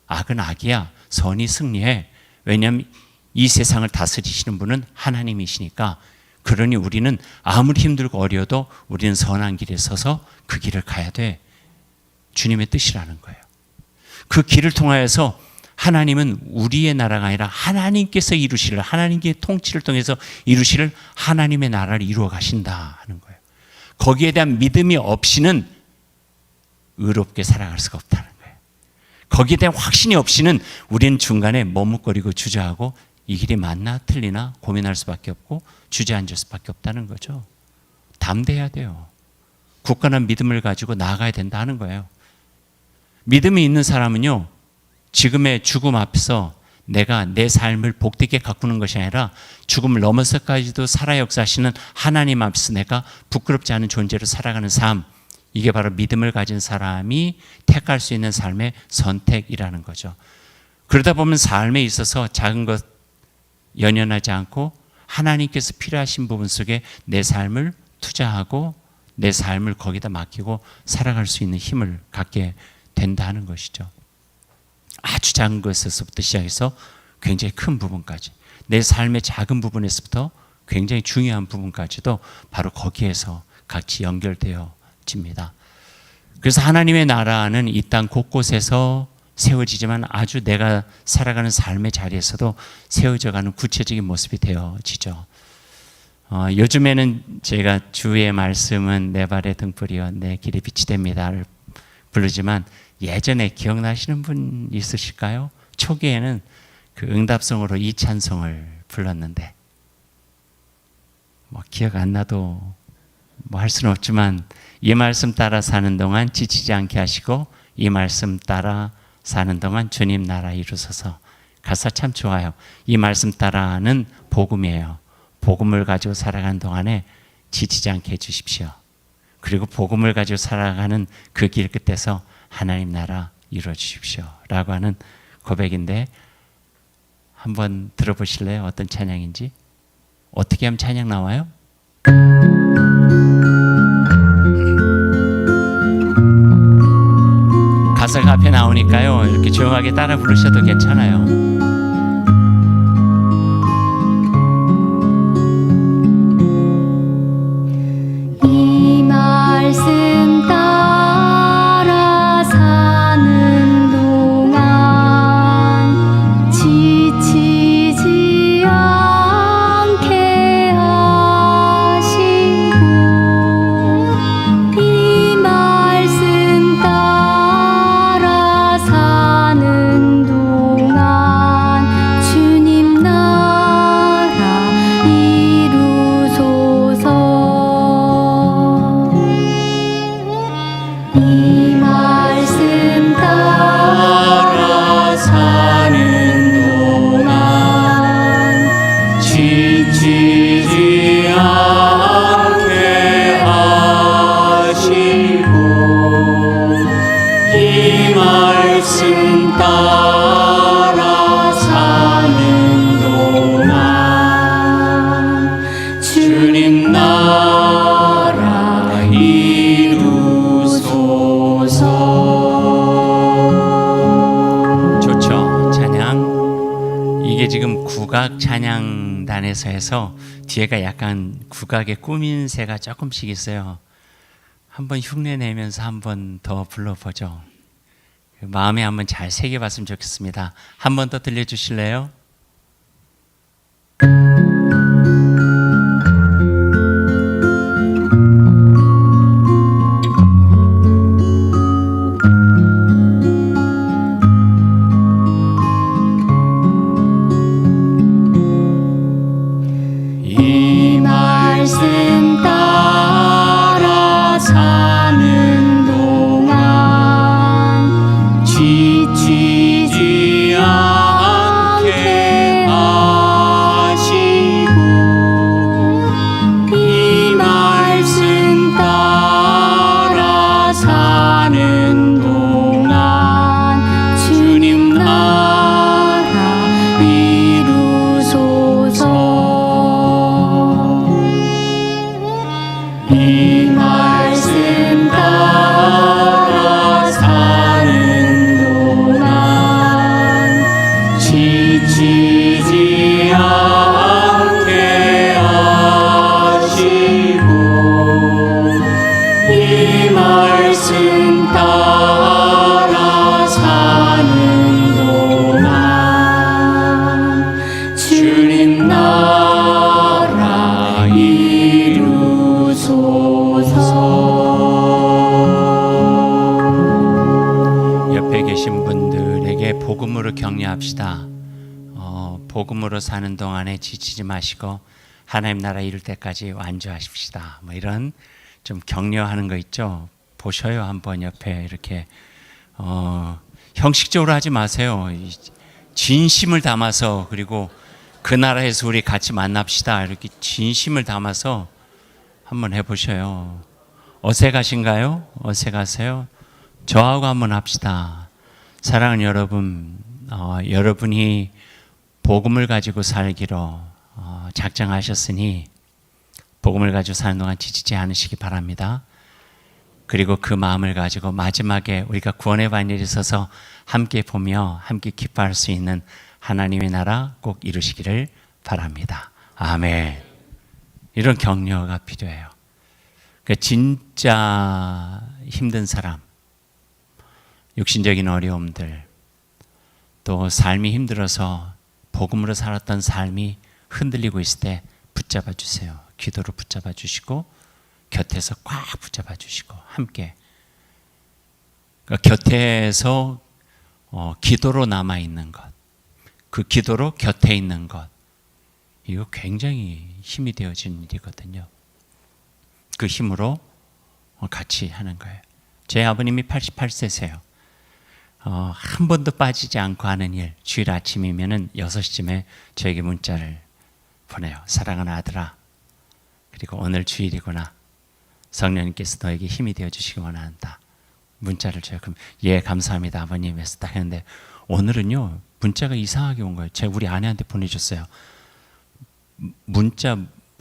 악은 악이야. 선이 승리해. 왜냐하면 이 세상을 다스리시는 분은 하나님이시니까. 그러니 우리는 아무리 힘들고 어려워도 우리는 선한 길에 서서 그 길을 가야 돼. 주님의 뜻이라는 거예요. 그 길을 통하여서 하나님은 우리의 나라가 아니라 하나님께서 이루시를, 하나님의 통치를 통해서 이루시를 하나님의 나라를 이루어 가신다 하는 거예요. 거기에 대한 믿음이 없이는 의롭게 살아갈 수가 없다는 거예요. 거기에 대한 확신이 없이는 우리는 중간에 머뭇거리고 주저하고 이 길이 맞나 틀리나 고민할 수밖에 없고 주저앉을 수밖에 없다는 거죠. 담대해야 돼요. 굳건한 믿음을 가지고 나아가야 된다 하는 거예요. 믿음이 있는 사람은요, 지금의 죽음 앞에서 내가 내 삶을 복되게 가꾸는 것이 아니라 죽음을 넘어서까지도 살아 역사하시는 하나님 앞에서 내가 부끄럽지 않은 존재로 살아가는 삶, 이게 바로 믿음을 가진 사람이 택할 수 있는 삶의 선택이라는 거죠. 그러다 보면 삶에 있어서 작은 것 연연하지 않고 하나님께서 필요하신 부분 속에 내 삶을 투자하고 내 삶을 거기다 맡기고 살아갈 수 있는 힘을 갖게 된다는 것이죠. 아주 작은 것에서부터 시작해서 굉장히 큰 부분까지, 내 삶의 작은 부분에서부터 굉장히 중요한 부분까지도 바로 거기에서 같이 연결되어집니다. 그래서 하나님의 나라는 이 땅 곳곳에서 세워지지만 아주 내가 살아가는 삶의 자리에서도 세워져가는 구체적인 모습이 되어지죠. 요즘에는 제가 주의 말씀은 내 발의 등불이여 내 길의 빛이 됩니다를 부르지만, 예전에 기억나시는 분 있으실까요? 초기에는 그 응답성으로 이 찬송을 불렀는데, 뭐 기억 안 나도 뭐 할 수는 없지만, 이 말씀 따라 사는 동안 지치지 않게 하시고 이 말씀 따라 사는 동안 주님 나라 이루소서. 가사 참 좋아요. 이 말씀 따라는 복음이에요. 복음을 가지고 살아가는 동안에 지치지 않게 해주십시오. 그리고 복음을 가지고 살아가는 그 길 끝에서 하나님 나라 이루어 주십시오 라고 하는 고백인데, 한번 들어보실래요? 어떤 찬양인지? 어떻게 하면 찬양 나와요? 가사가 앞에 나오니까요, 이렇게 조용하게 따라 부르셔도 괜찮아요. 주님 나라 이루소서. 좋죠. 찬양. 이게 지금 국악 찬양단에서 해서 뒤에가 약간 국악의 꾸민새가 조금씩 있어요. 한번 흉내 내면서 한번 더 불러보죠. 마음에 한번 잘 새겨봤으면 좋겠습니다. 한 번 더 들려주실래요? 이 말씀 따라 사는 동안 지치지 않게 하시고, 이 말씀 따라 사는 동안 주님 나라 이루소서. 이 말씀 따라 사는 동안 지치지 않게 하시고, 이 말씀 따라 사는 동안 주님 나라 이루소서. 옆에 계신 분들에게 복음으로 격려합시다. 복음으로 사는 동안에 지치지 마시고 하나님 나라 이룰 때까지 완주하십시다. 뭐 이런 좀 격려하는 거 있죠. 보셔요. 한번 옆에 이렇게 형식적으로 하지 마세요. 진심을 담아서, 그리고 그 나라에서 우리 같이 만납시다. 이렇게 진심을 담아서 한번 해보셔요. 어색하신가요? 어색하세요? 저하고 한번 합시다. 사랑하는 여러분, 여러분이 복음을 가지고 살기로 작정하셨으니 복음을 가지고 사는 동안 지치지 않으시기 바랍니다. 그리고 그 마음을 가지고 마지막에 우리가 구원의 반열에 서서 함께 보며 함께 기뻐할 수 있는 하나님의 나라 꼭 이루시기를 바랍니다. 아멘. 이런 격려가 필요해요. 그러니까 진짜 힘든 사람, 육신적인 어려움들, 또 삶이 힘들어서 복음으로 살았던 삶이 흔들리고 있을 때 붙잡아 주세요. 기도로 붙잡아 주시고 곁에서 꽉 붙잡아 주시고 함께, 그러니까 곁에서 기도로 남아 있는 것, 그 기도로 곁에 있는 것, 이거 굉장히 힘이 되어진 일이거든요. 그 힘으로 같이 하는 거예요. 제 아버님이 88세세요. 한 번도 빠지지 않고 하는 일, 주일 아침이면은 6시쯤에 저에게 문자를 보내요. 사랑하는 아들아, 그리고 오늘 주일이구나. 성령님께서 너에게 힘이 되어주시기 원한다. 문자를 줘요. 그럼 예 감사합니다 아버님 해서 딱 했는데, 오늘은요 문자가 이상하게 온 거예요. 제가 우리 아내한테 보내줬어요. 문자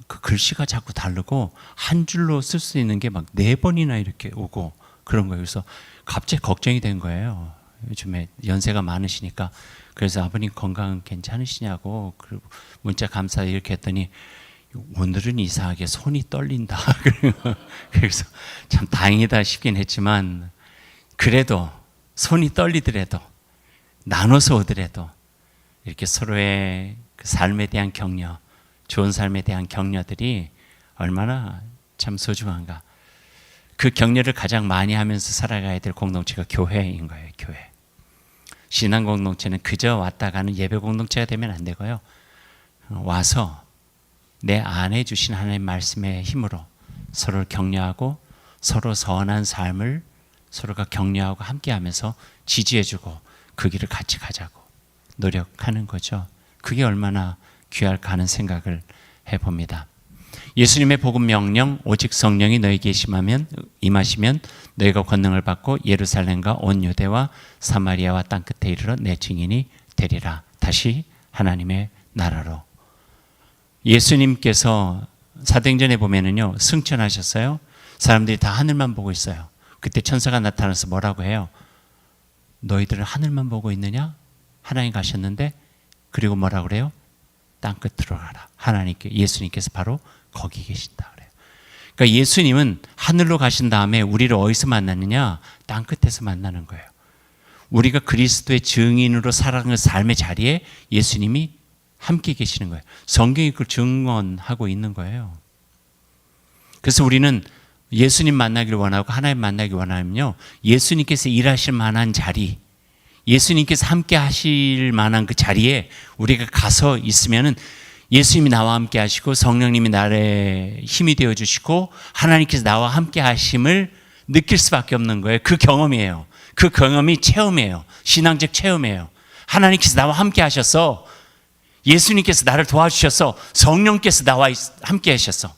그 글씨가 자꾸 다르고 한 줄로 쓸 수 있는 게 막 4번이나 이렇게 오고 그런 거예요. 그래서 갑자기 걱정이 된 거예요. 요즘에 연세가 많으시니까. 그래서 아버님 건강 괜찮으시냐고, 그리고 문자 감사 이렇게 했더니 오늘은 이상하게 손이 떨린다. 그래서 참 다행이다 싶긴 했지만, 그래도 손이 떨리더라도 나눠서 오더라도 이렇게 서로의 그 삶에 대한 격려, 좋은 삶에 대한 격려들이 얼마나 참 소중한가. 그 격려를 가장 많이 하면서 살아가야 될 공동체가 교회인 거예요. 교회. 신앙 공동체는 그저 왔다 가는 예배 공동체가 되면 안 되고요. 와서 내 안에 주신 하나님의 말씀의 힘으로 서로를 격려하고 서로 선한 삶을 서로가 격려하고 함께하면서 지지해주고 그 길을 같이 가자고 노력하는 거죠. 그게 얼마나 귀할까 하는 생각을 해봅니다. 예수님의 복음 명령, 오직 성령이 너희에게 임하시면 너희가 권능을 받고 예루살렘과 온 유대와 사마리아와 땅끝에 이르러 내 증인이 되리라. 다시 하나님의 나라로. 예수님께서 사도행전에 보면은요, 승천하셨어요. 사람들이 다 하늘만 보고 있어요. 그때 천사가 나타나서 뭐라고 해요? 너희들은 하늘만 보고 있느냐? 하나님 가셨는데, 그리고 뭐라고 그래요? 땅끝으로 가라. 하나님께, 예수님께서 바로 거기 계신다 그래요. 그러니까 예수님은 하늘로 가신 다음에 우리를 어디서 만나느냐? 땅끝에서 만나는 거예요. 우리가 그리스도의 증인으로 살아가는 삶의 자리에 예수님이 함께 계시는 거예요. 성경이 그걸 증언하고 있는 거예요. 그래서 우리는 예수님 만나기를 원하고 하나님 만나기 원하면요, 예수님께서 일하실 만한 자리, 예수님께서 함께 하실 만한 그 자리에 우리가 가서 있으면은 예수님이 나와 함께 하시고 성령님이 나의 힘이 되어 주시고 하나님께서 나와 함께 하심을 느낄 수밖에 없는 거예요. 그 경험이에요. 그 경험이 체험이에요. 신앙적 체험이에요. 하나님께서 나와 함께 하셔서, 예수님께서 나를 도와주셔서, 성령께서 나와 함께 하셔서,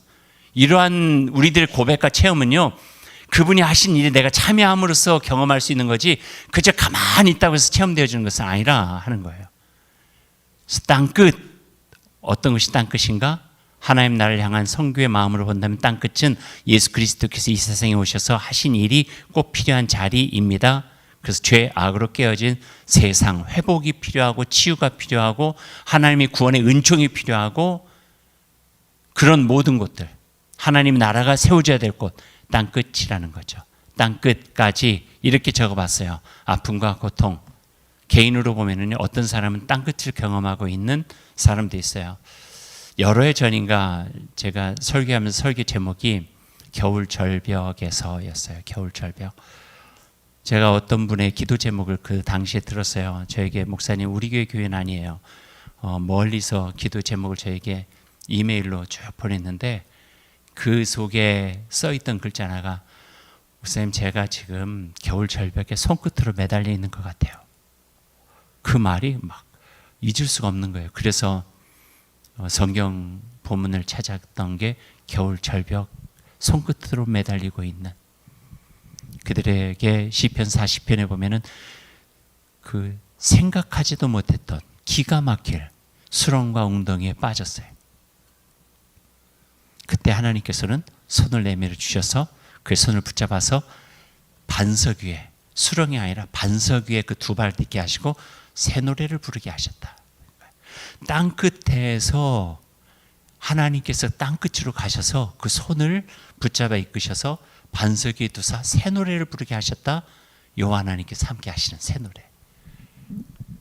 이러한 우리들의 고백과 체험은요, 그분이 하신 일에 내가 참여함으로써 경험할 수 있는 거지, 그저 가만히 있다고 해서 체험되어지는 것은 아니라 하는 거예요. 땅끝, 어떤 것이 땅끝인가? 하나님 나를 향한 성교의 마음으로 본다면 땅끝은 예수 그리스도께서 이 세상에 오셔서 하신 일이 꼭 필요한 자리입니다. 그래서 죄, 악으로 깨어진 세상, 회복이 필요하고 치유가 필요하고 하나님의 구원의 은총이 필요하고, 그런 모든 곳들, 하나님 나라가 세워져야 될 곳, 땅끝이라는 거죠. 땅끝까지 이렇게 적어봤어요. 아픔과 고통. 개인으로 보면은 어떤 사람은 땅끝을 경험하고 있는 사람도 있어요. 여러 해 전인가 제가 설교하면서 설교 제목이 겨울 절벽에서였어요. 겨울 절벽. 제가 어떤 분의 기도 제목을 그 당시에 들었어요. 저에게, 목사님, 우리 교회는 아니에요. 멀리서 기도 제목을 저에게 이메일로 쭉 보냈는데, 그 속에 써있던 글자 하나가, 목사님, 제가 지금 겨울 절벽에 손끝으로 매달려 있는 것 같아요. 그 말이 막 잊을 수가 없는 거예요. 그래서 성경 본문을 찾았던 게 겨울 절벽, 손끝으로 매달리고 있는 그들에게 시편 40편에 보면은 그 생각하지도 못했던 기가 막힐 수렁과 웅덩이에 빠졌어요. 그때 하나님께서는 손을 내밀어 주셔서 그 손을 붙잡아서 반석 위에, 수렁이 아니라 반석 위에 그 두 발 딛게 하시고 새 노래를 부르게 하셨다. 땅 끝에서 하나님께서 땅 끝으로 가셔서 그 손을 붙잡아 이끄셔서 반석 위에 두사 새 노래를 부르게 하셨다. 여호와 하나님께서 함께 하시는 새 노래.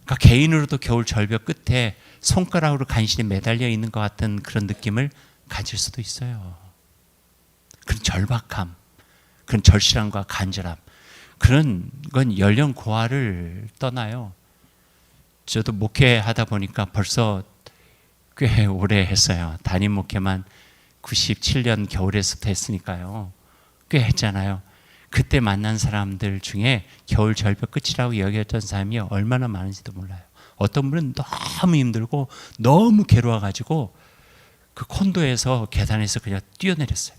그러니까 개인으로도 겨울 절벽 끝에 손가락으로 간신히 매달려 있는 것 같은 그런 느낌을 가질 수도 있어요. 그런 절박함, 그런 절실함과 간절함, 그런 건 연령 고하를 떠나요. 저도 목회하다 보니까 벌써 꽤 오래 했어요. 담임 목회만 97년 겨울에서부터 했으니까요. 꽤 했잖아요. 그때 만난 사람들 중에 겨울 절벽 끝이라고 여겼던 사람이 얼마나 많은지도 몰라요. 어떤 분은 너무 힘들고 너무 괴로워가지고 그 콘도에서 계단에서 그냥 뛰어내렸어요.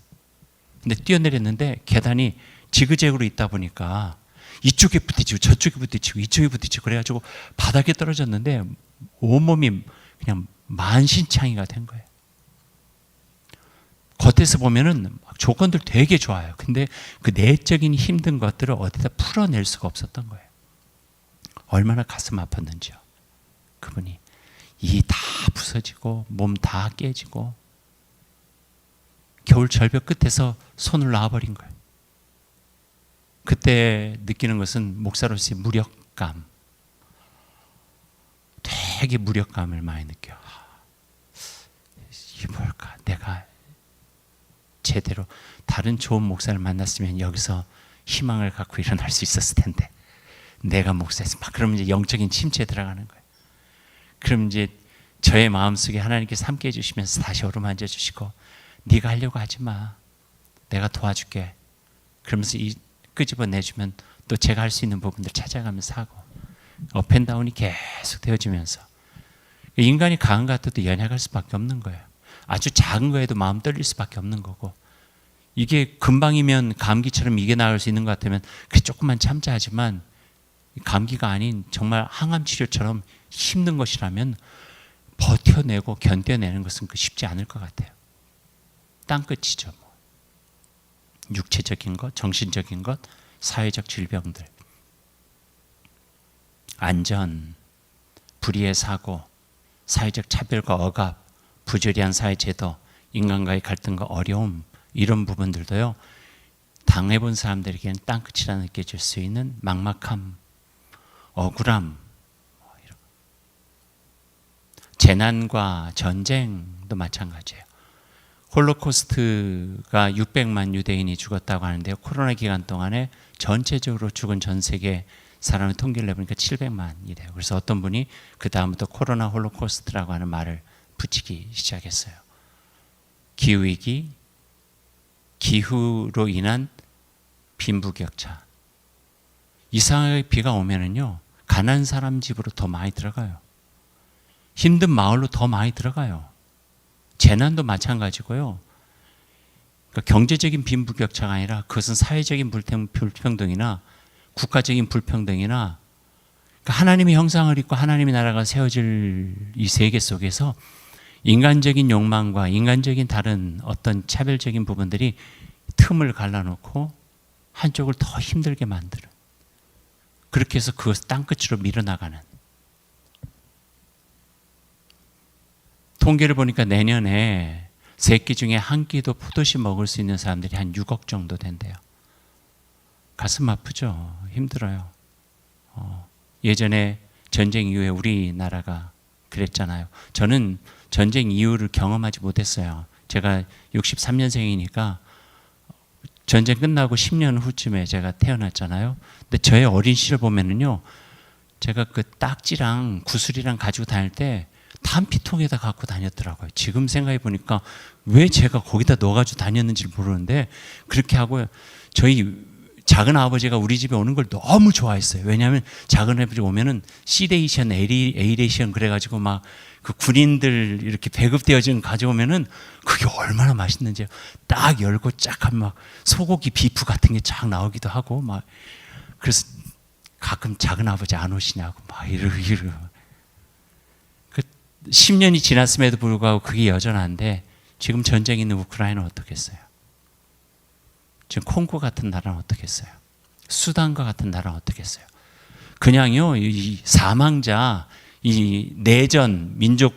근데 뛰어내렸는데 계단이 지그재그로 있다 보니까 이쪽에 부딪히고 저쪽에 부딪히고 이쪽에 부딪히고 그래가지고 바닥에 떨어졌는데 온몸이 그냥 만신창이가 된 거예요. 겉에서 보면은 조건들 되게 좋아요. 근데 그 내적인 힘든 것들을 어디다 풀어낼 수가 없었던 거예요. 얼마나 가슴 아팠는지요. 그분이 이 다 부서지고 몸 다 깨지고 겨울 절벽 끝에서 손을 놔버린 거예요. 그때 느끼는 것은 목사로서의 무력감, 되게 무력감을 많이 느껴요. 이게 뭘까? 내가 제대로 다른 좋은 목사를 만났으면 여기서 희망을 갖고 일어날 수 있었을 텐데, 내가 목사에서 막 그러면 이제 영적인 침체에 들어가는 거예요. 그럼 이제 저의 마음속에 하나님께서 함께 해주시면서 다시 어루만져 주시고, 네가 하려고 하지 마, 내가 도와줄게. 그러면서 끄집어내주면 또 제가 할 수 있는 부분들 찾아가면서 하고, 업앤다운이 계속 되어지면서 인간이 강한 것 같아도 연약할 수밖에 없는 거예요. 아주 작은 거에도 마음 떨릴 수밖에 없는 거고, 이게 금방이면 감기처럼 이겨나갈 수 있는 것 같으면 그래 조금만 참자 하지만, 감기가 아닌 정말 항암 치료처럼 힘든 것이라면 버텨내고 견뎌내는 것은 쉽지 않을 것 같아요. 땅끝이죠. 뭐. 육체적인 것, 정신적인 것, 사회적 질병들, 안전, 불의의 사고, 사회적 차별과 억압, 부조리한 사회제도, 인간과의 갈등과 어려움, 이런 부분들도요, 당해본 사람들에게는 땅끝이라 느껴질 수 있는 막막함, 억울함, 재난과 전쟁도 마찬가지예요. 홀로코스트가 600만 유대인이 죽었다고 하는데요. 코로나 기간 동안에 전체적으로 죽은 전 세계 사람의 통계를 내보니까 700만이래요. 그래서 어떤 분이 그 다음부터 코로나 홀로코스트라고 하는 말을 붙이기 시작했어요. 기후위기, 기후로 인한 빈부격차. 이상하게 비가 오면은요, 가난한 사람 집으로 더 많이 들어가요. 힘든 마을로 더 많이 들어가요. 재난도 마찬가지고요. 그러니까 경제적인 빈부격차가 아니라 그것은 사회적인 불평등이나 국가적인 불평등이나, 그러니까 하나님의 형상을 입고 하나님의 나라가 세워질 이 세계 속에서 인간적인 욕망과 인간적인 다른 어떤 차별적인 부분들이 틈을 갈라놓고 한쪽을 더 힘들게 만드는, 그렇게 해서 그것을 땅끝으로 밀어나가는. 통계를 보니까 내년에 3끼 중에 1끼도 포도씨 먹을 수 있는 사람들이 한 6억 정도 된대요. 가슴 아프죠. 힘들어요. 예전에 전쟁 이후에 우리나라가 그랬잖아요. 저는 전쟁 이후를 경험하지 못했어요. 제가 63년생이니까 전쟁 끝나고 10년 후쯤에 제가 태어났잖아요. 근데 저의 어린 시절 보면은요, 제가 그 딱지랑 구슬이랑 가지고 다닐 때 탄피통에다 갖고 다녔더라고요. 지금 생각해 보니까 왜 제가 거기다 넣어가지고 다녔는지 모르는데, 그렇게 하고 저희 작은 아버지가 우리 집에 오는 걸 너무 좋아했어요. 왜냐하면 작은 아버지 오면은 시데이션, 에이레이션 그래가지고 막 그 군인들 이렇게 배급되어진 가져오면은 그게 얼마나 맛있는지, 딱 열고 쫙 하면 막 소고기 비프 같은 게 쫙 나오기도 하고 막. 그래서 가끔 작은 아버지 안 오시냐고 막 이러고. 그 10년이 지났음에도 불구하고 그게 여전한데, 지금 전쟁이 있는 우크라이나는 어떻겠어요? 지금 콩고 같은 나라는 어떻겠어요? 수단과 같은 나라는 어떻겠어요? 그냥요, 이 사망자, 이 내전, 민족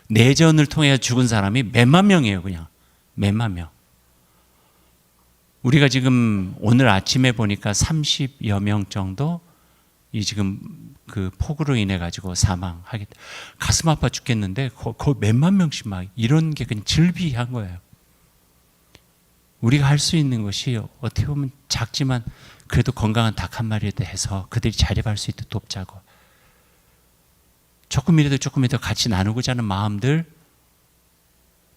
내전을 통해 죽은 사람이 몇만 명이에요. 그냥 몇만 명. 우리가 지금 오늘 아침에 보니까 30여 명 정도 이 지금 그 폭우로 인해 가지고 사망하게, 가슴 아파 죽겠는데 거의 몇만 명씩 막 이런 게 그냥 즐비한 거예요. 우리가 할 수 있는 것이 어떻게 보면 작지만 그래도 건강한 닭 한 마리에 대해서 그들이 자립할 수 있도록 돕자고, 조금이라도 같이 나누고자 하는 마음들,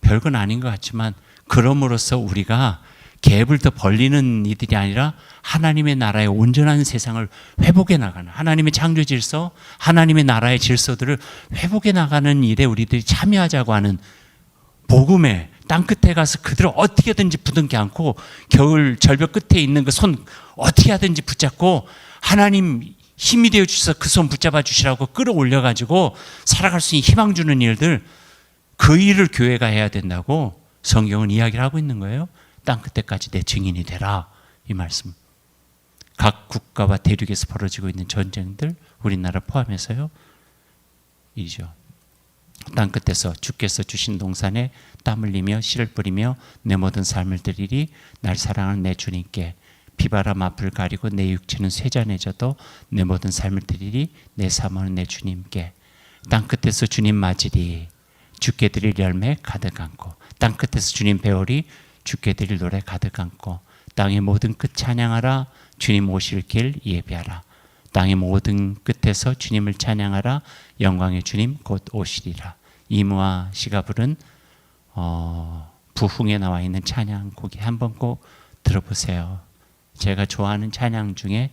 별건 아닌 것 같지만 그럼으로써 우리가 갭을 더 벌리는 이들이 아니라 하나님의 나라의 온전한 세상을 회복해 나가는, 하나님의 창조 질서, 하나님의 나라의 질서들을 회복해 나가는 일에 우리들이 참여하자고 하는 복음의 땅끝에 가서 그들을 어떻게든지 부둥켜 안고, 겨울 절벽 끝에 있는 그 손 어떻게 하든지 붙잡고 하나님 힘이 되어 주셔서 그 손 붙잡아 주시라고 끌어올려 가지고 살아갈 수 있는 희망 주는 일들, 그 일을 교회가 해야 된다고 성경은 이야기를 하고 있는 거예요. 땅끝에까지 내 증인이 되라, 이 말씀. 각 국가와 대륙에서 벌어지고 있는 전쟁들, 우리나라 포함해서요, 이죠. 땅끝에서 주께서 주신 동산에 땀 흘리며 씨를 뿌리며 내 모든 삶을 드리리. 날 사랑하는 내 주님께 비바람 앞을 가리고 내 육체는 쇠잔해져도 내 모든 삶을 드리리. 내 사모는 내 주님께. 땅끝에서 주님 맞으리. 주께 드릴 열매 가득 안고. 땅끝에서 주님 배우리. 주께 드릴 노래 가득 안고. 땅의 모든 끝 찬양하라. 주님 오실 길 예비하라. 땅의 모든 끝에서 주님을 찬양하라. 영광의 주님 곧 오시리라. 이무와 씨가 부른 부흥에 나와 있는 찬양곡이 한번 꼭 들어보세요. 제가 좋아하는 찬양 중에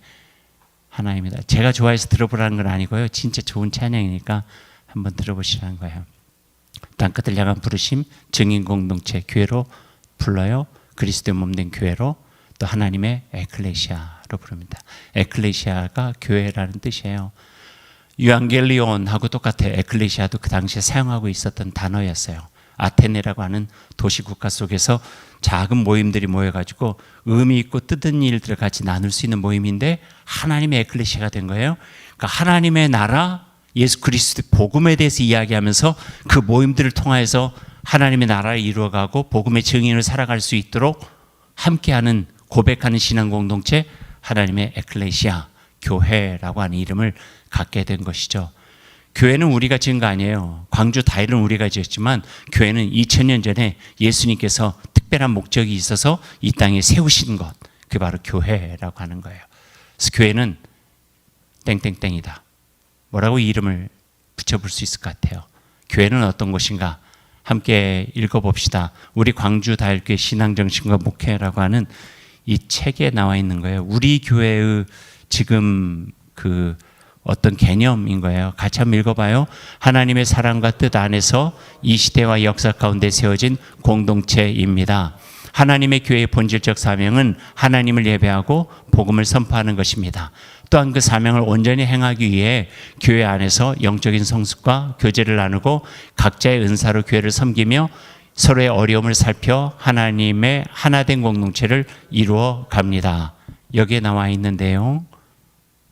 하나입니다. 제가 좋아해서 들어보라는 건 아니고요, 진짜 좋은 찬양이니까 한번 들어보시라는 거예요. 땅끝을 향한 부르심, 증인 공동체 교회로 불러요. 그리스도의 몸된 교회로, 또 하나님의 에클레시아로 부릅니다. 에클레시아가 교회라는 뜻이에요. 유앙겔리온하고 똑같아요. 에클레시아도 그 당시에 사용하고 있었던 단어였어요. 아테네라고 하는 도시 국가 속에서 작은 모임들이 모여가지고 의미 있고 뜻있는 일들을 같이 나눌 수 있는 모임인데 하나님의 에클레시아가 된 거예요. 그러니까 하나님의 나라, 예수 그리스도 복음에 대해서 이야기하면서 그 모임들을 통해서 하나님의 나라를 이루어가고 복음의 증인을 살아갈 수 있도록 함께하는 고백하는 신앙 공동체, 하나님의 에클레시아, 교회라고 하는 이름을 갖게 된 것이죠. 교회는 우리가 지은 거 아니에요. 광주 다일은 우리가 지었지만 교회는 2000년 전에 예수님께서 특별한 목적이 있어서 이 땅에 세우신 것, 그게 바로 교회라고 하는 거예요. 그래서 교회는 땡땡땡이다. 뭐라고 이름을 붙여볼 수 있을 것 같아요. 교회는 어떤 곳인가? 함께 읽어봅시다. 우리 광주 다일교회 신앙정신과 목회라고 하는 이 책에 나와 있는 거예요. 우리 교회의 지금 그 어떤 개념인 거예요. 같이 한번 읽어봐요. 하나님의 사랑과 뜻 안에서 이 시대와 역사 가운데 세워진 공동체입니다. 하나님의 교회의 본질적 사명은 하나님을 예배하고 복음을 선포하는 것입니다. 또한 그 사명을 온전히 행하기 위해 교회 안에서 영적인 성숙과 교제를 나누고 각자의 은사로 교회를 섬기며 서로의 어려움을 살펴 하나님의 하나된 공동체를 이루어 갑니다. 여기에 나와 있는 내용,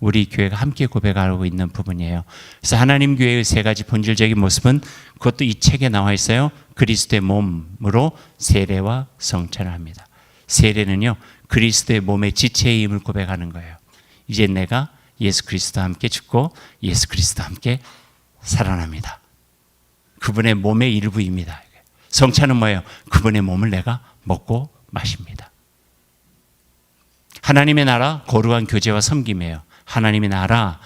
우리 교회가 함께 고백하고 있는 부분이에요. 그래서 하나님 교회의 세 가지 본질적인 모습은 그것도 이 책에 나와 있어요. 그리스도의 몸으로 세례와 성찬을 합니다. 세례는요, 그리스도의 몸의 지체의 힘을 고백하는 거예요. 이제 내가 예수 그리스도와 함께 죽고 예수 그리스도와 함께 살아납니다. 그분의 몸의 일부입니다. 성찬은 뭐예요? 그분의 몸을 내가 먹고 마십니다. 하나님의 나라, 거룩한 교제와 섬김이에요. 하나님의 나라,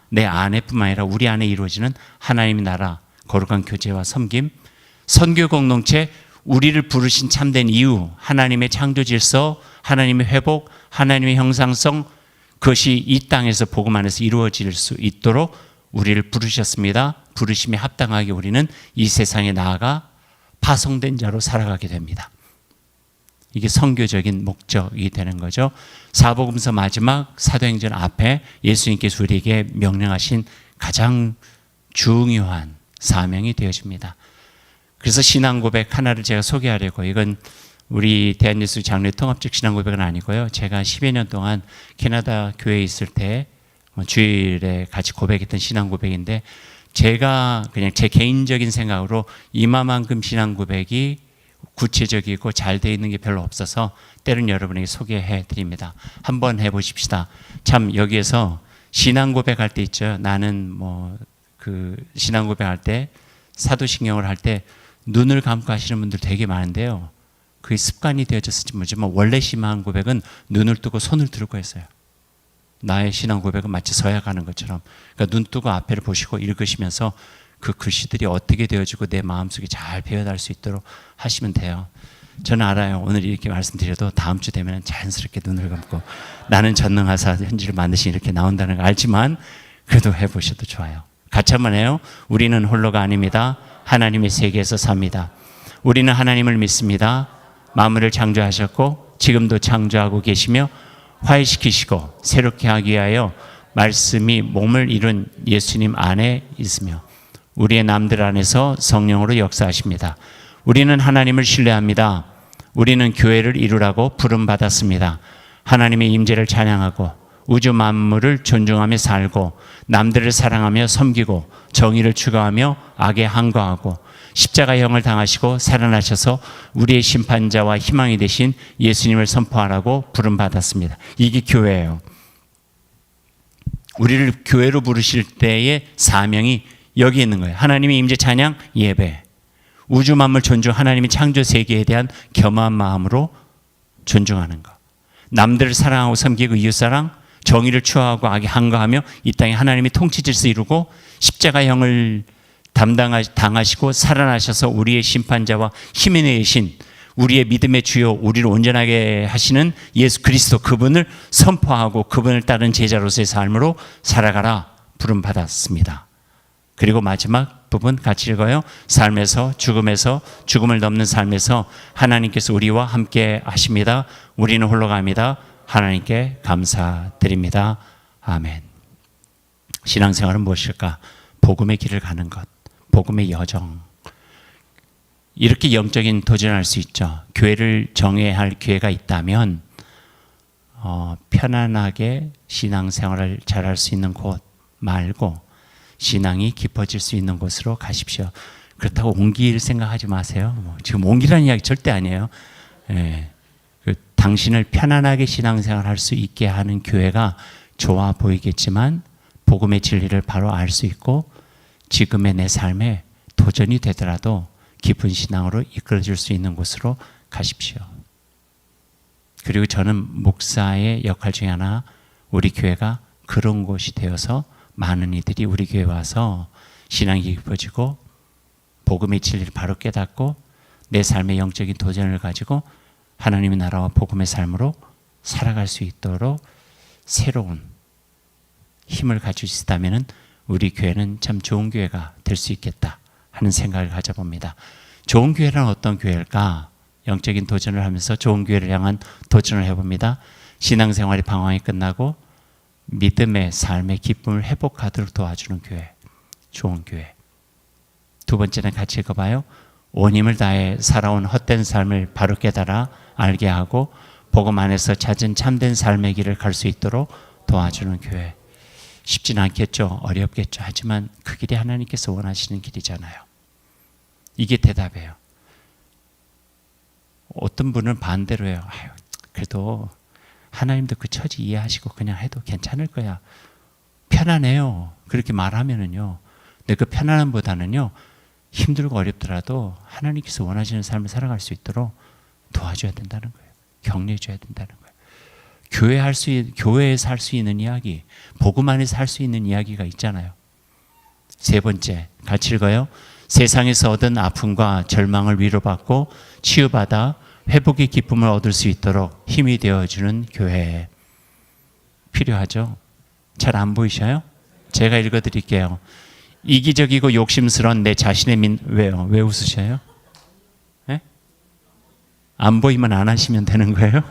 내 안에뿐만 아니라 우리 안에 이루어지는 하나님의 나라, 거룩한 교제와 섬김. 선교 공동체, 우리를 부르신 참된 이유, 하나님의 창조 질서, 하나님의 회복, 하나님의 형상성, 그것이 이 땅에서 복음 안에서 이루어질 수 있도록 우리를 부르셨습니다. 부르심에 합당하게 우리는 이 세상에 나아가 파송된 자로 살아가게 됩니다. 이게 선교적인 목적이 되는 거죠. 사복음서 마지막 사도행전 앞에 예수님께서 우리에게 명령하신 가장 중요한 사명이 되어집니다. 그래서 신앙고백 하나를 제가 소개하려고, 이건 우리 대한예수 장로의 통합적 신앙고백은 아니고요. 제가 10여 년 동안 캐나다 교회에 있을 때 주일에 같이 고백했던 신앙고백인데, 제가 그냥 제 개인적인 생각으로 이마만큼 신앙고백이 구체적이고 잘 되어 있는 게 별로 없어서 때론 여러분에게 소개해 드립니다. 한번 해보십시다. 참 여기에서 신앙고백할 때 있죠. 나는 신앙고백할 때 사도신경을 할 때 눈을 감고 하시는 분들 되게 많은데요. 그게 습관이 되어졌을지 모르지만 원래 신앙고백은 눈을 뜨고 손을 들고 했어요. 나의 신앙고백은 마치 서약하는 것처럼, 그러니까 눈 뜨고 앞에를 보시고 읽으시면서 그 글씨들이 어떻게 되어지고 내 마음속에 잘 배어날 수 있도록 하시면 돼요. 저는 알아요. 오늘 이렇게 말씀드려도 다음 주 되면 자연스럽게 눈을 감고 나는 전능하사 현지를 만드신 이렇게 나온다는 거 알지만 그래도 해보셔도 좋아요. 같이 한번 해요. 우리는 홀로가 아닙니다. 하나님의 세계에서 삽니다. 우리는 하나님을 믿습니다. 만물을 창조하셨고 지금도 창조하고 계시며 화해시키시고 새롭게 하기 위하여 말씀이 몸을 이룬 예수님 안에 있으며 우리의 남들 안에서 성령으로 역사하십니다. 우리는 하나님을 신뢰합니다. 우리는 교회를 이루라고 부름받았습니다. 하나님의 임재를 찬양하고 우주 만물을 존중하며 살고 남들을 사랑하며 섬기고 정의를 추구하며 악에 항거하고 십자가형을 당하시고 살아나셔서 우리의 심판자와 희망이 되신 예수님을 선포하라고 부름받았습니다. 이게 교회예요. 우리를 교회로 부르실 때의 사명이 여기 있는 거예요. 하나님의 임재 찬양 예배, 우주 만물 존중, 하나님의 창조 세계에 대한 겸허한 마음으로 존중하는 것, 남들을 사랑하고 섬기고 이웃사랑, 정의를 추구하고 악에 항거하며 이 땅에 하나님의 통치 질서 이루고 십자가형을 당하시고 살아나셔서 우리의 심판자와 힘이 되신 우리의 믿음의 주요, 우리를 온전하게 하시는 예수 그리스도, 그분을 선포하고 그분을 따른 제자로서의 삶으로 살아가라 부름받았습니다. 그리고 마지막 부분 같이 읽어요. 삶에서 죽음을 넘는 삶에서 하나님께서 우리와 함께 하십니다. 우리는 홀로 갑니다. 하나님께 감사드립니다. 아멘. 신앙생활은 무엇일까? 복음의 길을 가는 것, 복음의 여정. 이렇게 영적인 도전을 할 수 있죠. 교회를 정해야 할 기회가 있다면 편안하게 신앙생활을 잘할 수 있는 곳 말고 신앙이 깊어질 수 있는 곳으로 가십시오. 그렇다고 옮길 생각하지 마세요. 지금 옮기라는 이야기 절대 아니에요. 예. 당신을 편안하게 신앙생활 할 수 있게 하는 교회가 좋아 보이겠지만 복음의 진리를 바로 알 수 있고 지금의 내 삶에 도전이 되더라도 깊은 신앙으로 이끌어줄 수 있는 곳으로 가십시오. 그리고 저는 목사의 역할 중에 하나 우리 교회가 그런 곳이 되어서 많은 이들이 우리 교회에 와서 신앙이 깊어지고 복음의 진리를 바로 깨닫고 내 삶의 영적인 도전을 가지고 하나님의 나라와 복음의 삶으로 살아갈 수 있도록 새로운 힘을 가질 수 있다면 우리 교회는 참 좋은 교회가 될 수 있겠다 하는 생각을 가져봅니다. 좋은 교회란 어떤 교회일까? 영적인 도전을 하면서 좋은 교회를 향한 도전을 해봅니다. 신앙생활이 방황이 끝나고 믿음의 삶의 기쁨을 회복하도록 도와주는 교회, 좋은 교회. 두 번째는 같이 읽어봐요. 온 힘을 다해 살아온 헛된 삶을 바로 깨달아 알게 하고 복음 안에서 찾은 참된 삶의 길을 갈 수 있도록 도와주는 교회. 쉽진 않겠죠. 어렵겠죠. 하지만 그 길이 하나님께서 원하시는 길이잖아요. 이게 대답이에요. 어떤 분은 반대로 해요. 그래도 하나님도 그 처지 이해하시고 그냥 해도 괜찮을 거야. 편안해요. 그렇게 말하면은요. 근데 그 편안함보다는요. 힘들고 어렵더라도 하나님께서 원하시는 삶을 살아갈 수 있도록 도와줘야 된다는 거예요. 격려해 줘야 된다는 거예요. 교회에서 할 수 있는 이야기, 복음 안에서 할 수 있는 이야기가 있잖아요. 세 번째, 같이 읽어요. 세상에서 얻은 아픔과 절망을 위로받고 치유받아 회복의 기쁨을 얻을 수 있도록 힘이 되어주는 교회. 필요하죠? 잘 안 보이셔요? 제가 읽어드릴게요. 이기적이고 욕심스러운 내 자신의 왜요? 왜 웃으셔요? 네? 안 보이면 안 하시면 되는 거예요?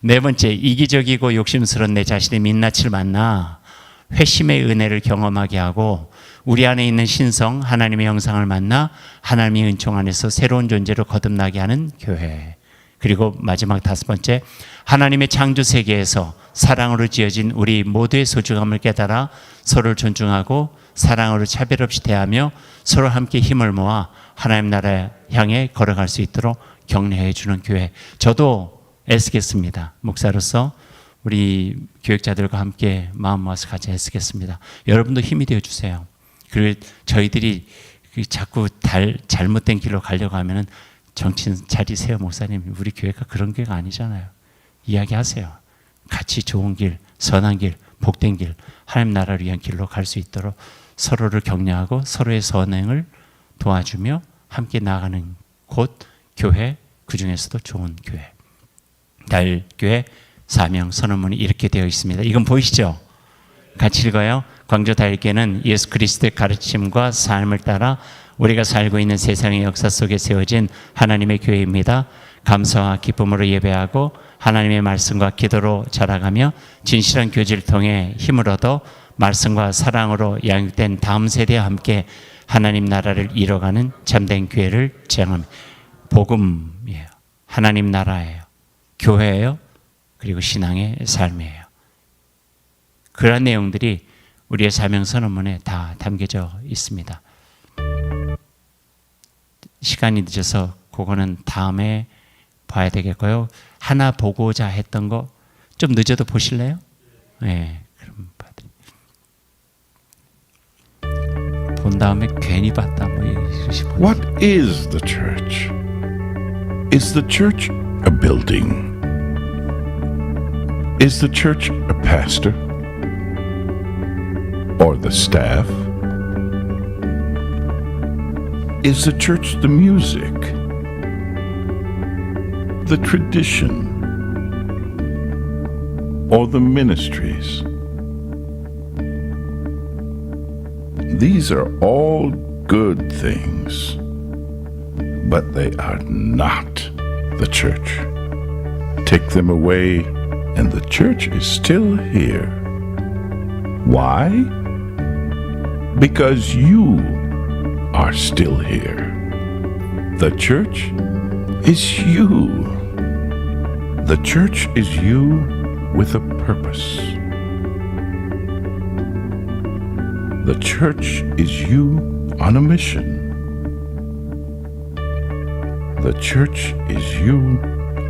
네 번째, 이기적이고 욕심스러운 내 자신의 민낯을 만나 회심의 은혜를 경험하게 하고 우리 안에 있는 신성 하나님의 형상을 만나 하나님의 은총 안에서 새로운 존재로 거듭나게 하는 교회. 그리고 마지막 다섯 번째, 하나님의 창조 세계에서 사랑으로 지어진 우리 모두의 소중함을 깨달아 서로를 존중하고 사랑으로 차별 없이 대하며 서로 함께 힘을 모아 하나님 나라에 향해 걸어갈 수 있도록 격려해 주는 교회. 저도 애쓰겠습니다. 목사로서 우리 교육자들과 함께 마음 모아서 같이 애쓰겠습니다. 여러분도 힘이 되어 주세요. 그리고 저희들이 자꾸 잘못된 길로 가려고 하면은 정신 차리세요, 목사님. 우리 교회가 그런 교회가 아니잖아요. 이야기하세요. 같이 좋은 길, 선한 길, 복된 길, 하나님 나라를 위한 길로 갈 수 있도록 서로를 격려하고 서로의 선행을 도와주며 함께 나아가는 곳, 교회, 그 중에서도 좋은 교회. 달교회 사명 선언문이 이렇게 되어 있습니다. 이건 보이시죠? 같이 읽어요. 광주 달교회는 예수 그리스도의 가르침과 삶을 따라 우리가 살고 있는 세상의 역사 속에 세워진 하나님의 교회입니다. 감사와 기쁨으로 예배하고 하나님의 말씀과 기도로 자라가며 진실한 교제를 통해 힘을 얻어 말씀과 사랑으로 양육된 다음 세대와 함께 하나님 나라를 이뤄가는 참된 교회를 지향합니다. 복음이에요. 하나님 나라예요. 교회예요. 그리고 신앙의 삶이에요. 그런 내용들이 우리의 사명 선언문에 다 담겨져 있습니다. 시간이 늦어서 그거는 다음에 봐야 되겠고요. 하나 보고자 했던 거 좀 늦어도 보실래요? 네, 그럼 본 다음에 괜히 봤다 뭐 이러시고. What is the church? Is the church a building? Is the church a pastor? Or the staff? Is the church the music? The tradition? Or the ministries? These are all good things, but they are not the church. Take them away, and the church is still here. Why? Because you are still here. The church is you. The church is you with a purpose. The church is you on a mission. The church is you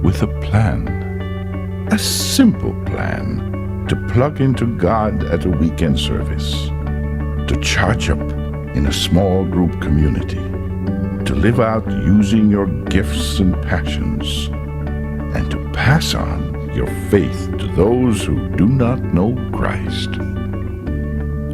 with a plan. A simple plan to plug into God at a weekend service, to charge up in a small group community, to live out using your gifts and passions, and to pass on your faith to those who do not know Christ.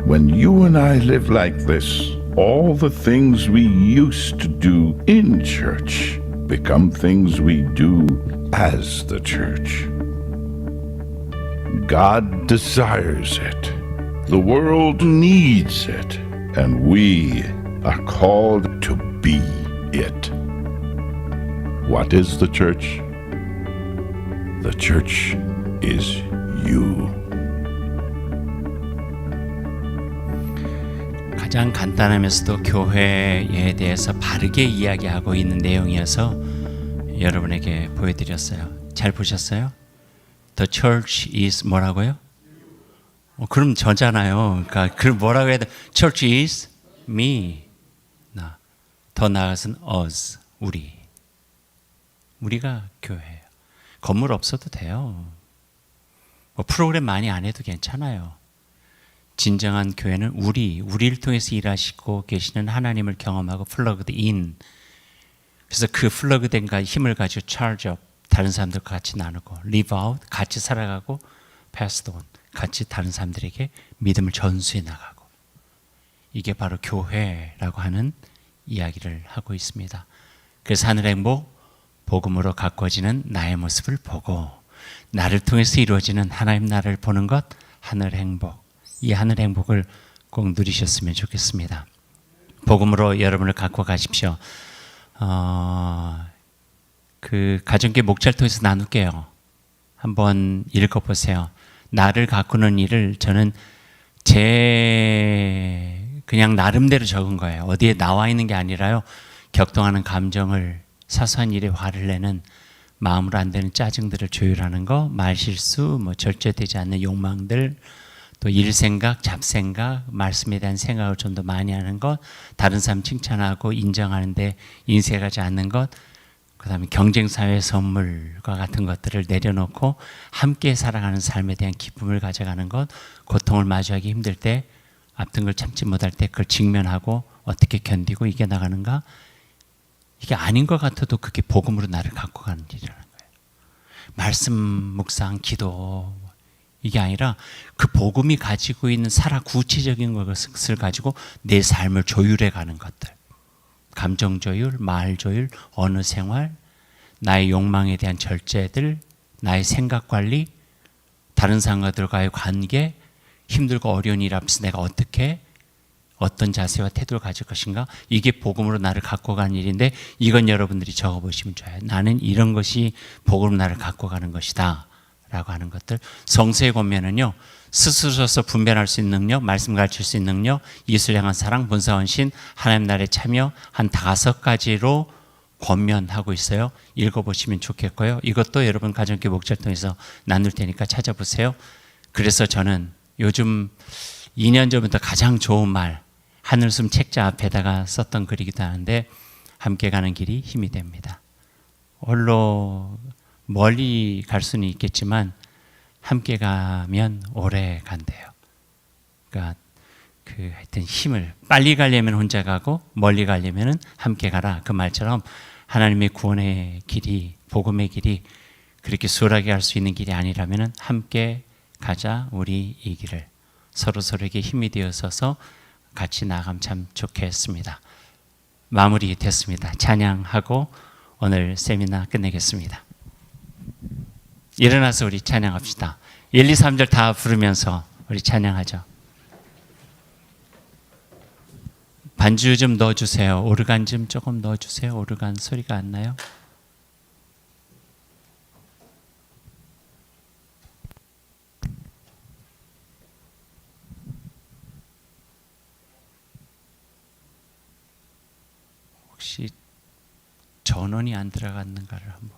When you and I live like this, all the things we used to do in church become things we do as the church. God desires it. The world needs it. And we are called to be it. What is the church? The church is you. 가장 간단하면서도 교회에 대해서 바르게 이야기하고 있는 내용이어서 여러분에게 보여드렸어요. 잘 보셨어요? The church is 뭐라고요? 그럼 저잖아요. 그러니까 그 뭐라고 해야 돼? Church is me. 더 나아가서는 us, 우리. 우리가 교회예요. 건물 없어도 돼요. 뭐 프로그램 많이 안 해도 괜찮아요. 진정한 교회는 우리를 통해서 일하시고 계시는 하나님을 경험하고 플러그드 인. 그래서 그 플러그된 힘을 가지고 charge up, 다른 사람들과 같이 나누고, live out, 같이 살아가고, pass on, 같이 다른 사람들에게 믿음을 전수해 나가고. 이게 바로 교회라고 하는 이야기를 하고 있습니다. 그래서 하늘 행복, 복음으로 가꿔지는 나의 모습을 보고, 나를 통해서 이루어지는 하나님 나라를 보는 것, 하늘 행복. 이 하늘 행복을 꼭 누리셨으면 좋겠습니다. 복음으로 여러분을 갖고 가십시오. 그 가정교회 목자를 통해서 나눌게요. 한번 읽어보세요. 나를 가꾸는 일을 저는 그냥 나름대로 적은 거예요. 어디에 나와 있는 게 아니라요. 격동하는 감정을, 사소한 일에 화를 내는, 마음으로 안 되는 짜증들을 조율하는 거, 말실수, 절제되지 않는 욕망들, 또 일생각, 잡생각, 말씀에 대한 생각을 좀 더 많이 하는 것, 다른 사람 칭찬하고 인정하는데 인색하지 않는 것, 그 다음에 경쟁사회 선물과 같은 것들을 내려놓고 함께 살아가는 삶에 대한 기쁨을 가져가는 것, 고통을 마주하기 힘들 때, 앞둔 걸 참지 못할 때 그걸 직면하고 어떻게 견디고 이겨나가는가, 이게 아닌 것 같아도 그게 복음으로 나를 갖고 가는 일이라는 거예요. 말씀, 묵상, 기도, 이게 아니라 그 복음이 가지고 있는 구체적인 것을 가지고 내 삶을 조율해 가는 것들. 감정 조율, 말 조율, 언어 생활, 나의 욕망에 대한 절제들, 나의 생각 관리, 다른 사람들과의 관계, 힘들고 어려운 일 앞에서 내가 어떤 자세와 태도를 가질 것인가, 이게 복음으로 나를 갖고 가는 일인데, 이건 여러분들이 적어보시면 좋아요. 나는 이런 것이 복음으로 나를 갖고 가는 것이다 라고 하는 것들. 성서에 보면은요, 스스로서 분별할 수 있는 능력, 말씀 가르칠 수 있는 능력, 이웃을 향한 사랑, 본사원신, 하나님 나라에 참여, 한 5가지로 권면하고 있어요. 읽어보시면 좋겠고요. 이것도 여러분 가정교회 목자를 통해서 나눌 테니까 찾아보세요. 그래서 저는 요즘 2년 전부터 가장 좋은 말, 하늘숨 책자 앞에다가 썼던 글이기도 하는데, 함께 가는 길이 힘이 됩니다. 홀로 멀리 갈 수는 있겠지만 함께 가면 오래 간대요. 그러니까 하여튼 힘을, 빨리 가려면 혼자 가고 멀리 가려면 함께 가라, 그 말처럼 하나님의 구원의 길이, 복음의 길이 그렇게 수월하게 갈 수 있는 길이 아니라면 함께 가자, 우리 이 길을. 서로에게 힘이 되어서서 같이 나가면 참 좋겠습니다. 마무리 됐습니다. 찬양하고 오늘 세미나 끝내겠습니다. 일어나서 우리 찬양합시다. 1, 2, 3절 다 부르면서 우리 찬양하죠. 반주 좀 넣어주세요. 오르간 좀 조금 넣어주세요. 오르간 소리가 안 나요? 혹시 전원이 안 들어갔는가를 한번.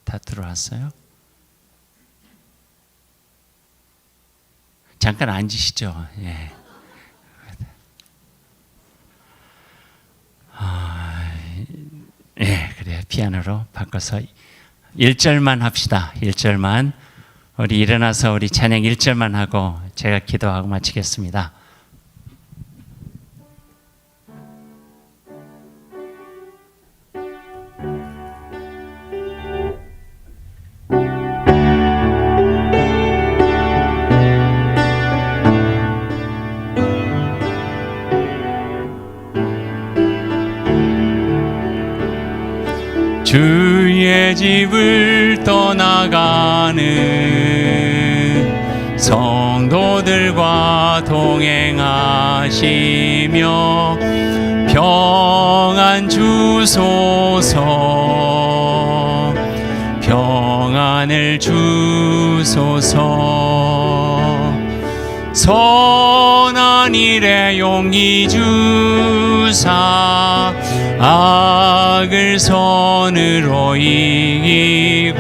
다 들어왔어요? 잠깐 앉으시죠. 예. 예, 그래요. 피아노로 바꿔서 1절만 합시다. 1절만. 우리 일어나서 우리 찬양 1절만 하고 제가 기도하고 마치겠습니다. 주의 집을 떠나가는 성도들과 동행하시며 평안 주소서, 평안을 주소서. 선한 일에 용기 주사 악을 선으로 이기고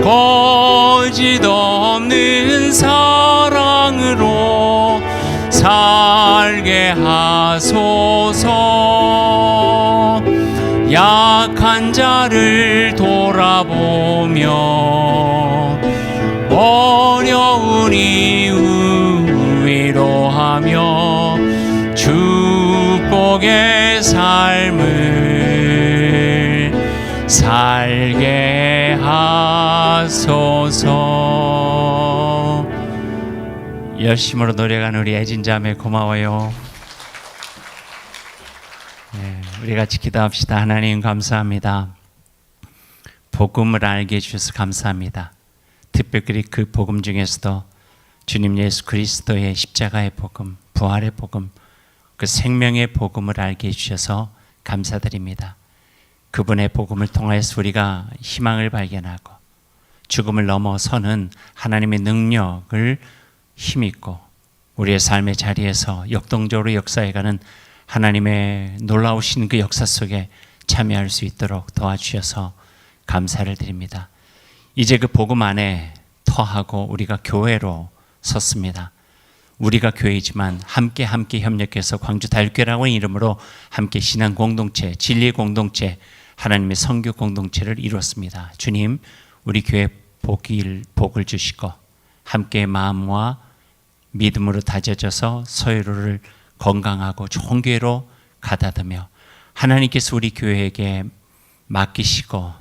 거짓 없는 사랑으로 살게 하소서. 약한 자를 돌아보며 어려운 이웃 위로하며 축복의 삶을 살게 하소서. 열심으로 노래가는 우리 애진자매 고마워요. 네, 우리 같이 기도합시다. 하나님 감사합니다. 복음을 알게 해주셔서 감사합니다. 특별히 그 복음 중에서도 주님 예수 그리스도의 십자가의 복음, 부활의 복음, 그 생명의 복음을 알게 해주셔서 감사드립니다. 그분의 복음을 통하여서 우리가 희망을 발견하고 죽음을 넘어서는 하나님의 능력을 힘입고 우리의 삶의 자리에서 역동적으로 역사해가는 하나님의 놀라우신 그 역사 속에 참여할 수 있도록 도와주셔서 감사를 드립니다. 이제 그 복음 안에 터하고 우리가 교회로 섰습니다. 우리가 교회이지만 함께 협력해서 광주 다육교회라고 하는 이름으로 함께 신앙 공동체, 진리의 공동체, 하나님의 선교 공동체를 이루었습니다. 주님, 우리 교회 복을 주시고 함께 마음과 믿음으로 다져져서 서로를 건강하고 좋은 교회로 가다듬며 하나님께서 우리 교회에게 맡기시고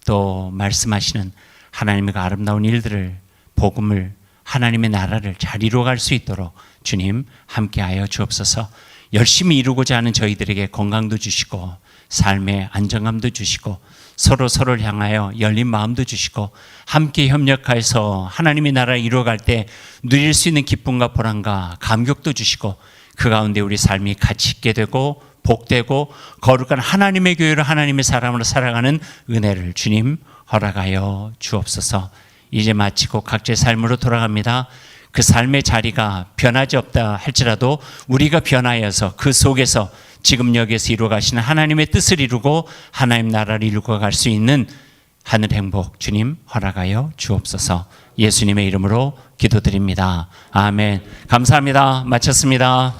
또 말씀하시는 하나님의 아름다운 일들을, 복음을, 하나님의 나라를 잘 이루어갈 수 있도록 주님 함께하여 주옵소서. 열심히 이루고자 하는 저희들에게 건강도 주시고 삶의 안정감도 주시고 서로를 향하여 열린 마음도 주시고 함께 협력해서 하나님의 나라를 이루어갈 때 누릴 수 있는 기쁨과 보람과 감격도 주시고 그 가운데 우리 삶이 가치 있게 되고 복되고 거룩한 하나님의 교회로 하나님의 사람으로 살아가는 은혜를 주님 허락하여 주옵소서. 이제 마치고 각자의 삶으로 돌아갑니다. 그 삶의 자리가 변하지 없다 할지라도 우리가 변하여서 그 속에서 지금 여기에서 이루어가시는 하나님의 뜻을 이루고 하나님 나라를 이루고 갈 수 있는 하늘 행복 주님 허락하여 주옵소서. 예수님의 이름으로 기도드립니다. 아멘. 감사합니다. 마쳤습니다.